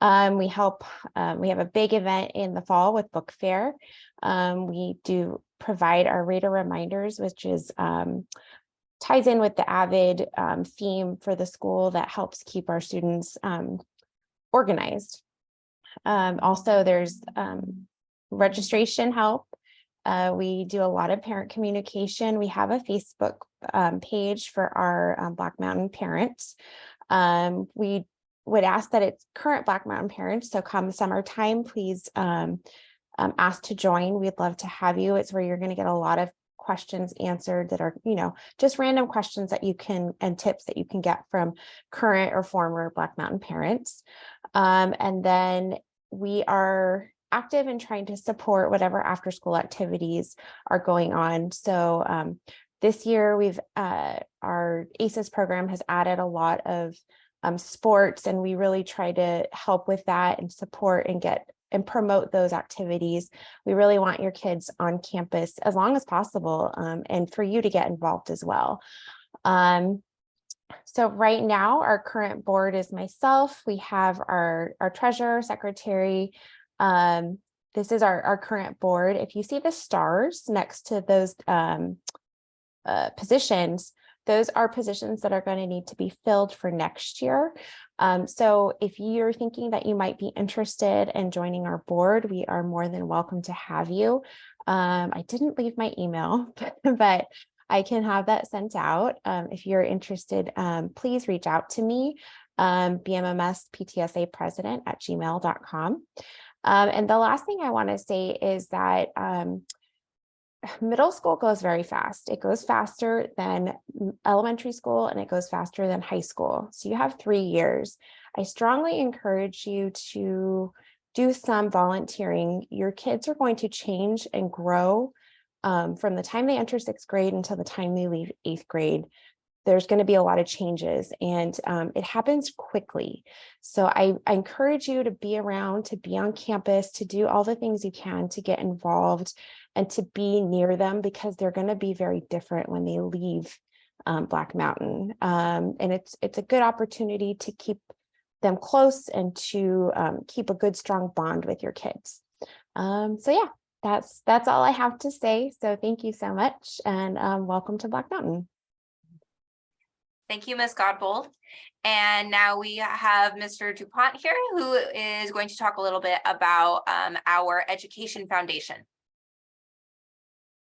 We have a big event in the fall with Book Fair. We do provide our reader reminders, which is ties in with the AVID theme for the school that helps keep our students organized. Also, there's registration help. We do a lot of parent communication. We have a Facebook page for our Black Mountain parents. We would ask that it's current Black Mountain parents. So come summertime, please ask to join. We'd love to have you. It's where you're going to get a lot of questions answered that are, just random questions that you can, and tips that you can get from current or former Black Mountain parents. And then we are active in trying to support whatever after school activities are going on. So this year our ACES program has added a lot of sports, and we really try to help with that and support and promote those activities. We really want your kids on campus as long as possible, and for you to get involved as well. So right now our current board is myself. We have our treasurer, secretary. This is our current board. If you see the stars next to those positions, those are positions that are going to need to be filled for next year. So if you're thinking that you might be interested in joining our board, we are more than welcome to have you. I didn't leave my email, but I can have that sent out. If you're interested, please reach out to me. bmmsptsapresident@gmail.com. And the last thing I want to say is that middle school goes very fast. It goes faster than elementary school and it goes faster than high school. So you have 3 years. I strongly encourage you to do some volunteering. Your kids are going to change and grow from the time they enter 6th grade until the time they leave 8th grade. There's going to be a lot of changes and it happens quickly. So I encourage you to be around, to be on campus, to do all the things you can to get involved and to be near them, because they're going to be very different when they leave Black Mountain. And it's a good opportunity to keep them close and to keep a good, strong bond with your kids. So yeah, that's all I have to say. So thank you so much and welcome to Black Mountain. Thank you, Ms. Godbold. And now we have Mr. DuPont here, who is going to talk a little bit about our Education Foundation.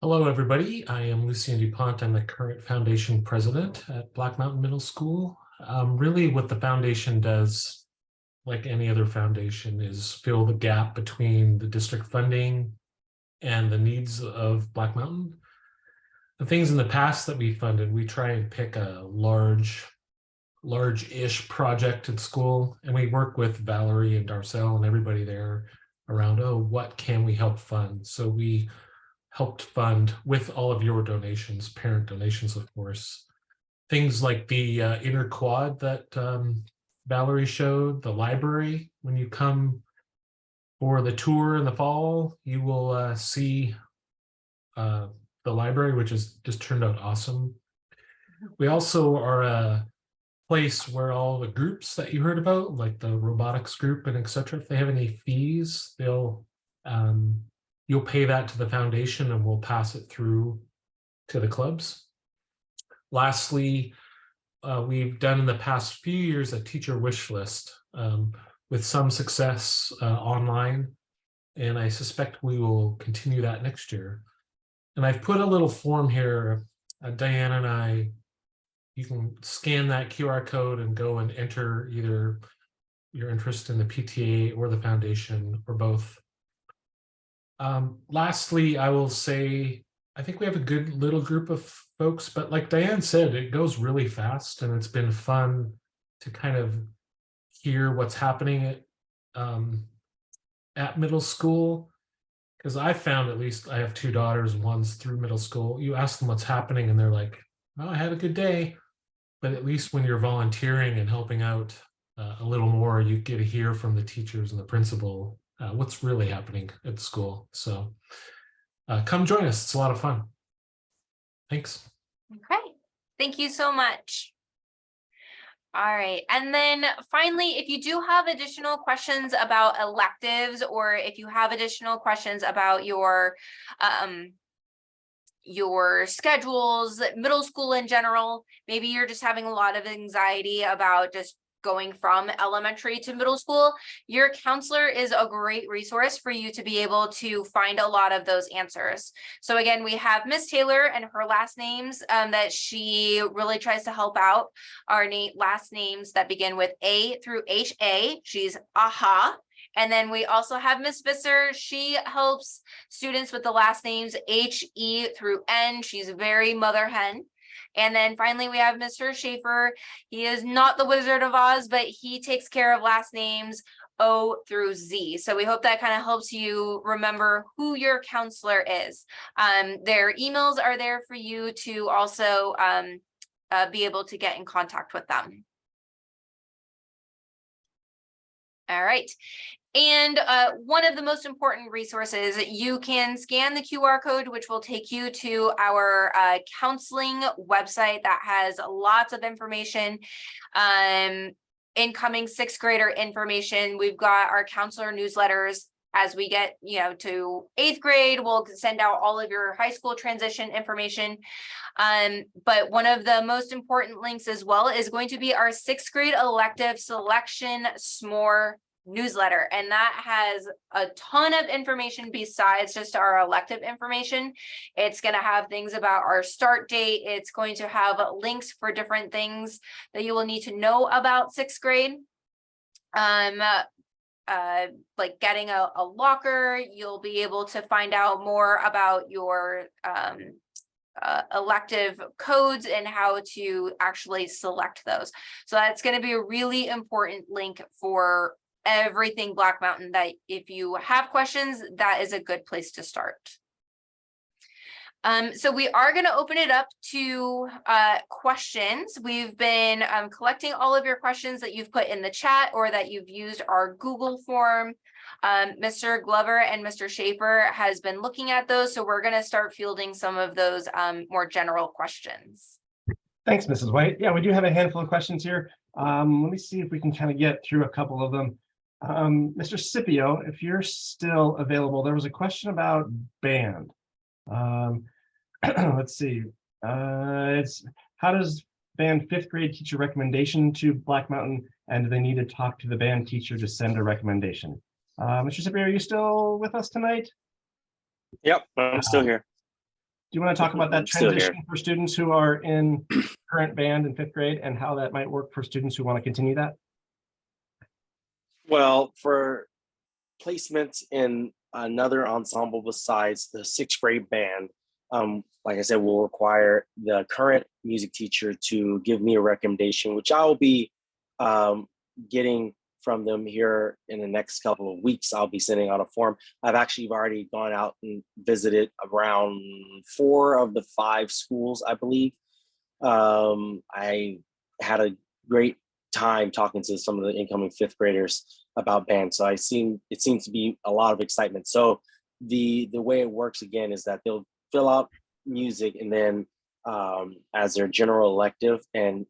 Hello, everybody. I am Lucien DuPont. I'm the current foundation president at Black Mountain Middle School. Really what the foundation does, like any other foundation, is fill the gap between the district funding and the needs of Black Mountain. The things in the past that we funded, we try and pick a large-ish project at school, and we work with Valerie and Darcel and everybody there around, oh, what can we help fund? So we helped fund, with all of your donations, parent donations, of course, things like the inner quad that Valerie showed, the library. When you come for the tour in the fall, you will see the library, which has just turned out awesome. We also are a place where all the groups that you heard about, like the robotics group and etc., if they have any fees, you'll pay that to the foundation and we'll pass it through to the clubs. Lastly, we've done in the past few years a teacher wish list with some success online, and I suspect we will continue that next year. And I've put a little form here, Diane and I, you can scan that QR code and go and enter either your interest in the PTA or the foundation or both. Lastly, I will say, I think we have a good little group of folks, but like Diane said, it goes really fast and it's been fun to kind of hear what's happening at middle school. Because I found, at least I have 2 daughters, one's through middle school. You ask them what's happening and they're like, well, I had a good day. But at least when you're volunteering and helping out a little more, you get to hear from the teachers and the principal what's really happening at school. So come join us. It's a lot of fun. Thanks. Okay, thank you so much. All right, and then finally, if you do have additional questions about electives, or if you have additional questions about your schedules, middle school in general, maybe you're just having a lot of anxiety about just going from elementary to middle school, your counselor is a great resource for you to be able to find a lot of those answers. So again, we have Miss Taylor, and her last names that she really tries to help out are last names that begin with A through HA. She's AHA. And then we also have Miss Visser. She helps students with the last names HE through N. She's very mother hen. And then finally, we have Mr. Schaefer. He is not the Wizard of Oz, but he takes care of last names O through Z. So we hope that kind of helps you remember who your counselor is. Their emails are there for you to also be able to get in contact with them. All right. And one of the most important resources, you can scan the QR code, which will take you to our counseling website that has lots of information, incoming 6th grader information. We've got our counselor newsletters. As we get, to 8th grade, we'll send out all of your high school transition information. But one of the most important links as well is going to be our 6th grade elective selection SMORE newsletter, and that has a ton of information besides just our elective information. It's going to have things about our start date. It's going to have links for different things that you will need to know about sixth grade. Like getting a locker, you'll be able to find out more about your elective codes and how to actually select those. So that's going to be a really important link for everything Black Mountain, that if you have questions, that is a good place to start. So we are going to open it up to questions. We've been collecting all of your questions that you've put in the chat or that you've used our Google form. Mr. Glover and Mr. Schaefer has been looking at those, so we're going to start fielding some of those more general questions. Thanks, Mrs. White. Yeah, we do have a handful of questions here. Let me see if we can kind of get through a couple of them. Mr. Scipio, if you're still available, there was a question about band. Let's see. It's how does band fifth grade teacher recommendation to Black Mountain, and do they need to talk to the band teacher to send a recommendation? Mr. Scipio, are you still with us tonight? Yep, I'm still here. Do you want to talk about that I'm still here. transition for students who are in current band in fifth grade and how that might work for students who want to continue that? Well, for placements in another ensemble besides the sixth grade band, like I said, will require the current music teacher to give me a recommendation, which I will be getting from them here in the next couple of weeks. I'll be sending out a form. I've actually already gone out and visited around 4 of the 5 schools, I believe. I had a great time talking to some of the incoming fifth graders about band. So it seems to be a lot of excitement. So the way it works again is that they'll fill out music and then as their general elective, and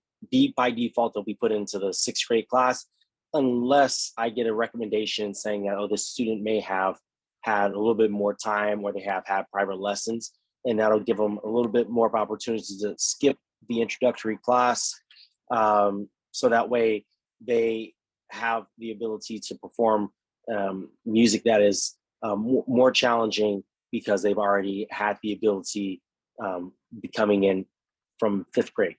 by default, they'll be put into the sixth grade class, unless I get a recommendation saying that, oh, this student may have had a little bit more time or they have had private lessons, and that'll give them a little bit more of opportunities to skip the introductory class. So that way they have the ability to perform music that is more challenging because they've already had the ability coming in from fifth grade.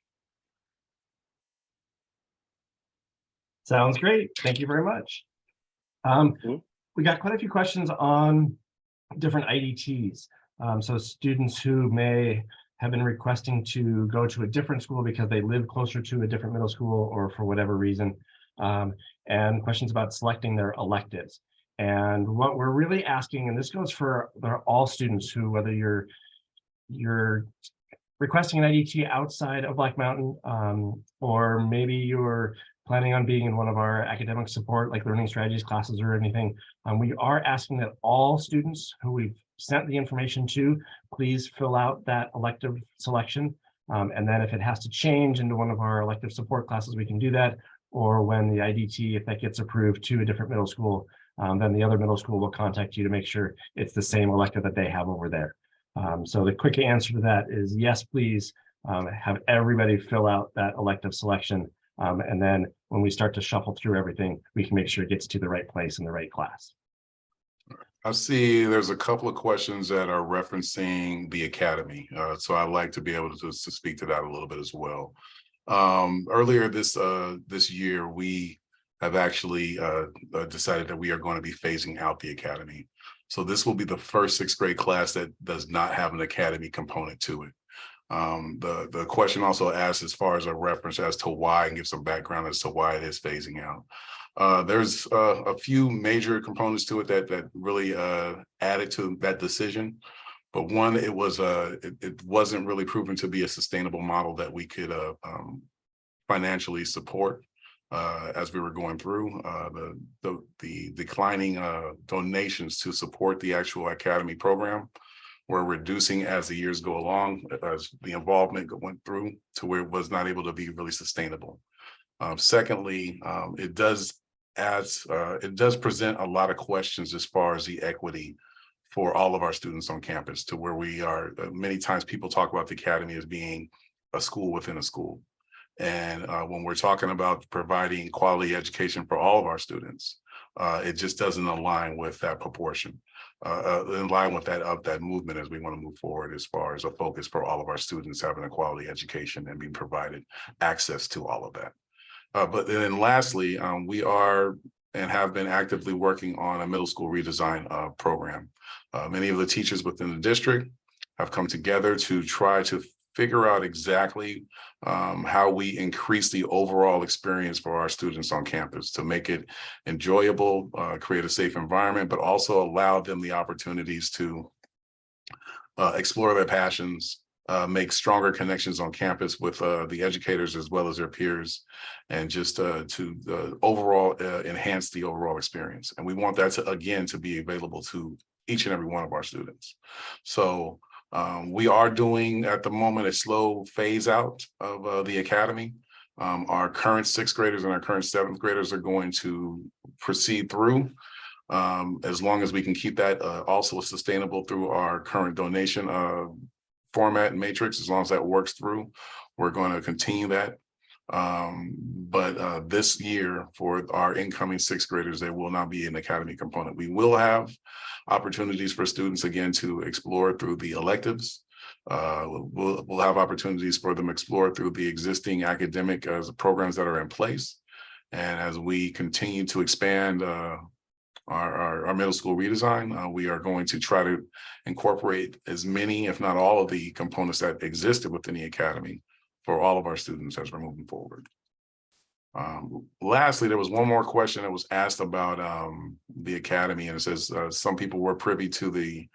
Sounds great. Thank you very much. We got quite a few questions on different IDTs. So students who may have been requesting to go to a different school because they live closer to a different middle school or for whatever reason, and questions about selecting their electives. And what we're really asking, and this goes for all students who, whether you're requesting an IDT outside of Black Mountain, or maybe you're planning on being in one of our academic support, like learning strategies classes or anything, we are asking that all students who we've sent the information to, please fill out that elective selection. And then if it has to change into one of our elective support classes, we can do that. Or when the IDT, if that gets approved to a different middle school, then the other middle school will contact you to make sure it's the same elective that they have over there. So the quick answer to that is yes, please have everybody fill out that elective selection. And then when we start to shuffle through everything, we can make sure it gets to the right place in the right class. I see there's a couple of questions that are referencing the academy. So I'd like to be able to speak to that a little bit as well. Earlier this year, we have actually decided that we are going to be phasing out the academy. So this will be the first sixth grade class that does not have an academy component to it. The question also asks as far as a reference as to why, and give some background as to why it is phasing out. There's a few major components to it that really added to that decision. But one, it wasn't really proven to be a sustainable model that we could financially support as we were going through. The declining donations to support the actual academy program were reducing as the years go along, as the involvement went through to where it was not able to be really sustainable. Secondly, it does present a lot of questions as far as the equity for all of our students on campus, to where we are, many times people talk about the academy as being a school within a school. And when we're talking about providing quality education for all of our students, It just doesn't align with that proportion, in line with that movement as we want to move forward as far as a focus for all of our students having a quality education and being provided access to all of that. But then lastly, we are and have been actively working on a middle school redesign program. Many of the teachers within the district have come together to try to figure out exactly how we increase the overall experience for our students on campus to make it enjoyable, create a safe environment, but also allow them the opportunities to explore their passions, make stronger connections on campus with the educators as well as their peers, and just to overall enhance the overall experience. And we want that to, again, to be available to each and every one of our students. So we are doing at the moment a slow phase out of the academy. Our current 6th graders and our current 7th graders are going to proceed through as long as we can keep that also sustainable through our current donation format and matrix. As long as that works through, we're going to continue that. But this year for our incoming 6th graders, there will not be an academy component. We will have opportunities for students again to explore through the electives. We'll have opportunities for them to explore through the existing academic programs that are in place. And as we continue to expand our middle school redesign, we are going to try to incorporate as many, if not all, of the components that existed within the academy for all of our students as we're moving forward. Lastly, there was one more question that was asked about the academy, and it says some people were privy to the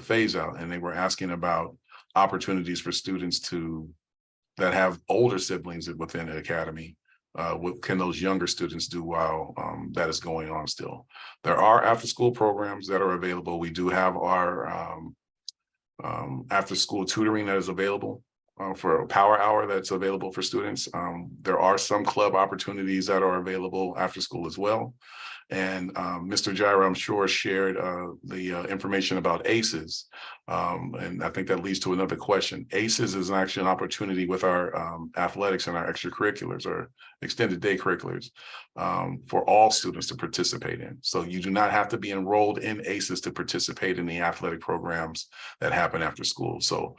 phase out, and they were asking about opportunities for students that have older siblings within the academy. What can those younger students do while that is going on still? There are after-school programs that are available. We do have our after-school tutoring that is available for a power hour that's available for students. There are some club opportunities that are available after school as well. And Mr. Gyra, I'm sure, shared the information about ACES. And I think that leads to another question. ACES is actually an opportunity with our athletics and our extracurriculars or extended day curriculars for all students to participate in. So you do not have to be enrolled in ACES to participate in the athletic programs that happen after school. So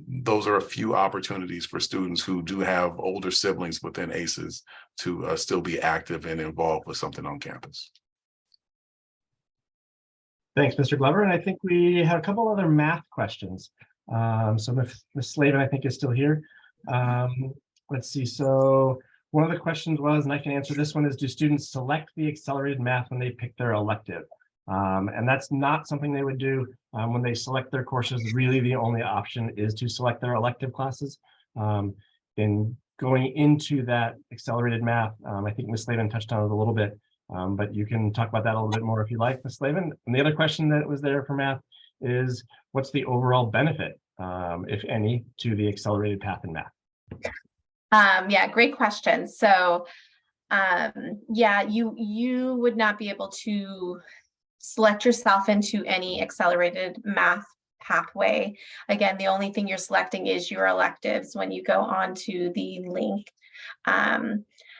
those are a few opportunities for students who do have older siblings within ACES to still be active and involved with something on campus. Thanks, Mr. Glover. And I think we have a couple other math questions. So Ms. Slavin, I think, is still here. Let's see. So one of the questions was, and I can answer this one, is do students select the accelerated math when they pick their elective? And that's not something they would do when they select their courses. Really, the only option is to select their elective classes. In going into that accelerated math, I think Ms. Slavin touched on it a little bit, but you can talk about that a little bit more if you like, Ms. Slavin. And the other question that was there for math is, what's the overall benefit, if any, to the accelerated path in math? Yeah, great question. So yeah, you would not be able to select yourself into any accelerated math pathway. Again, the only thing you're selecting is your electives when you go on to the link.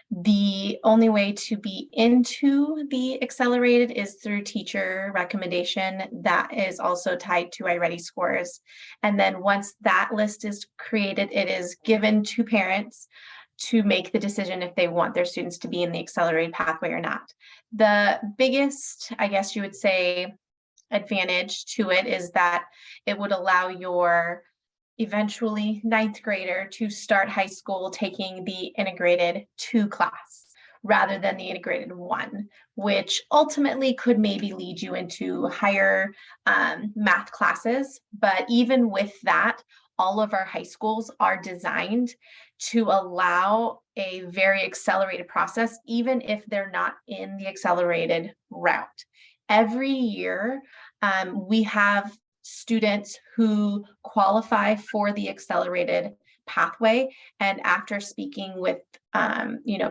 The only way to be into the accelerated is through teacher recommendation. That is also tied to iReady scores. And then once that list is created, it is given to parents to make the decision if they want their students to be in the accelerated pathway or not. The biggest, I guess you would say, advantage to it is that it would allow your eventually 9th grader to start high school taking the integrated 2 class rather than the integrated 1, which ultimately could maybe lead you into higher math classes. But even with that, all of our high schools are designed to allow a very accelerated process, even if they're not in the accelerated route. Every year, we have students who qualify for the accelerated pathway. And after speaking with,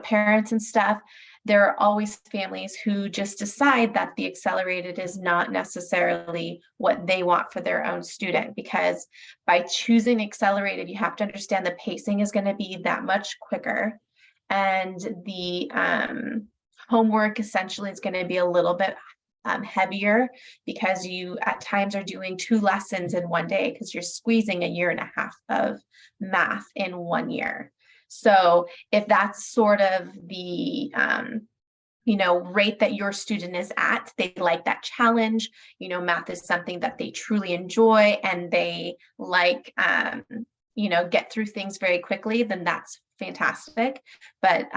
parents and stuff, there are always families who just decide that the accelerated is not necessarily what they want for their own student, because by choosing accelerated, you have to understand the pacing is going to be that much quicker. And the homework essentially is going to be a little bit heavier because you at times are doing 2 lessons in one day because you're squeezing a year and a half of math in 1 year. So if that's sort of the rate that your student is at, they like that challenge, math is something that they truly enjoy and they like, get through things very quickly, then that's fantastic. But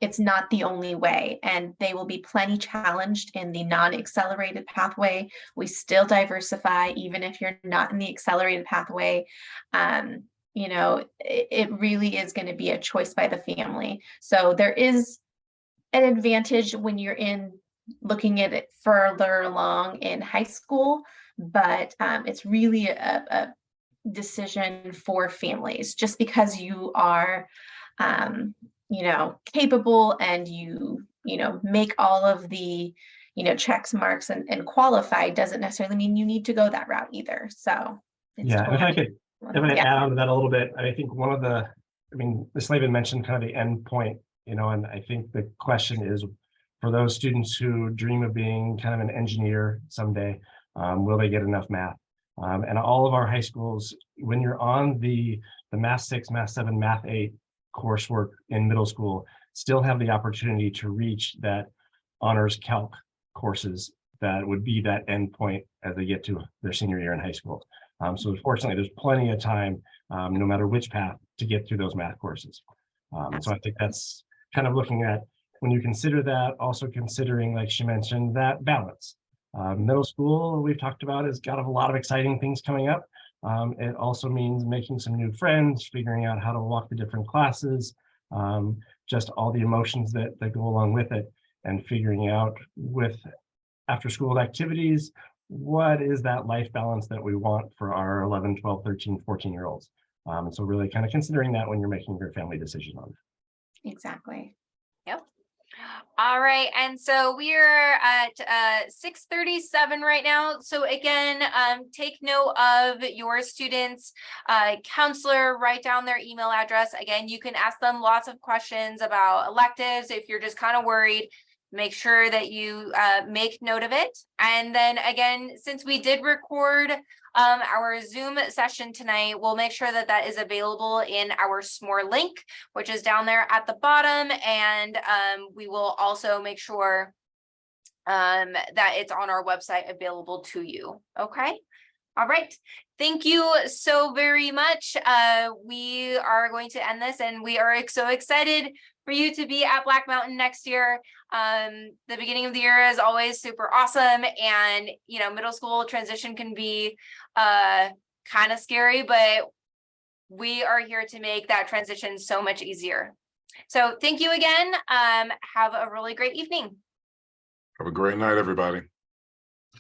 it's not the only way, and they will be plenty challenged in the non-accelerated pathway. We still diversify, even if you're not in the accelerated pathway. It really is going to be a choice by the family. So there is an advantage when you're looking at it further along in high school, but it's really a decision for families. Just because you are capable and you make all of the checks, marks, and qualify doesn't necessarily mean you need to go that route either. So yeah, and if I could add on to that a little bit, I think Ms. Slavin mentioned kind of the end point, and I think the question is for those students who dream of being kind of an engineer someday, will they get enough math? And all of our high schools, when you're on the Math 6, Math 7, Math 8 coursework in middle school, still have the opportunity to reach that honors calc courses that would be that end point as they get to their senior year in high school. So fortunately, there's plenty of time, no matter which path, to get through those math courses. So I think that's kind of looking at, when you consider that, also considering, like she mentioned, that balance. Middle school, we've talked about, has got a lot of exciting things coming up. It also means making some new friends, figuring out how to walk the different classes, just all the emotions that go along with it, and figuring out with after-school activities, what is that life balance that we want for our 11, 12, 13, 14-year-olds. So really kind of considering that when you're making your family decision on it. Exactly. Yep. All right, and so we are at 6:37 right now. So again, take note of your students' counselor, write down their email address. Again, you can ask them lots of questions about electives if you're just kind of worried. Make sure that you make note of it. And then again, since we did record our Zoom session tonight, we'll make sure that that is available in our S'more link, which is down there at the bottom. And we will also make sure that it's on our website available to you. Okay. All right. Thank you so very much. We are going to end this, and we are so excited for you to be at Black Mountain next year. The beginning of the year is always super awesome, and middle school transition can be kind of scary, but we are here to make that transition so much easier. So thank you again. Have a really great evening. Have a great night, everybody.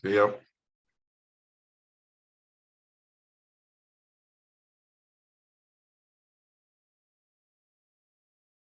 See ya.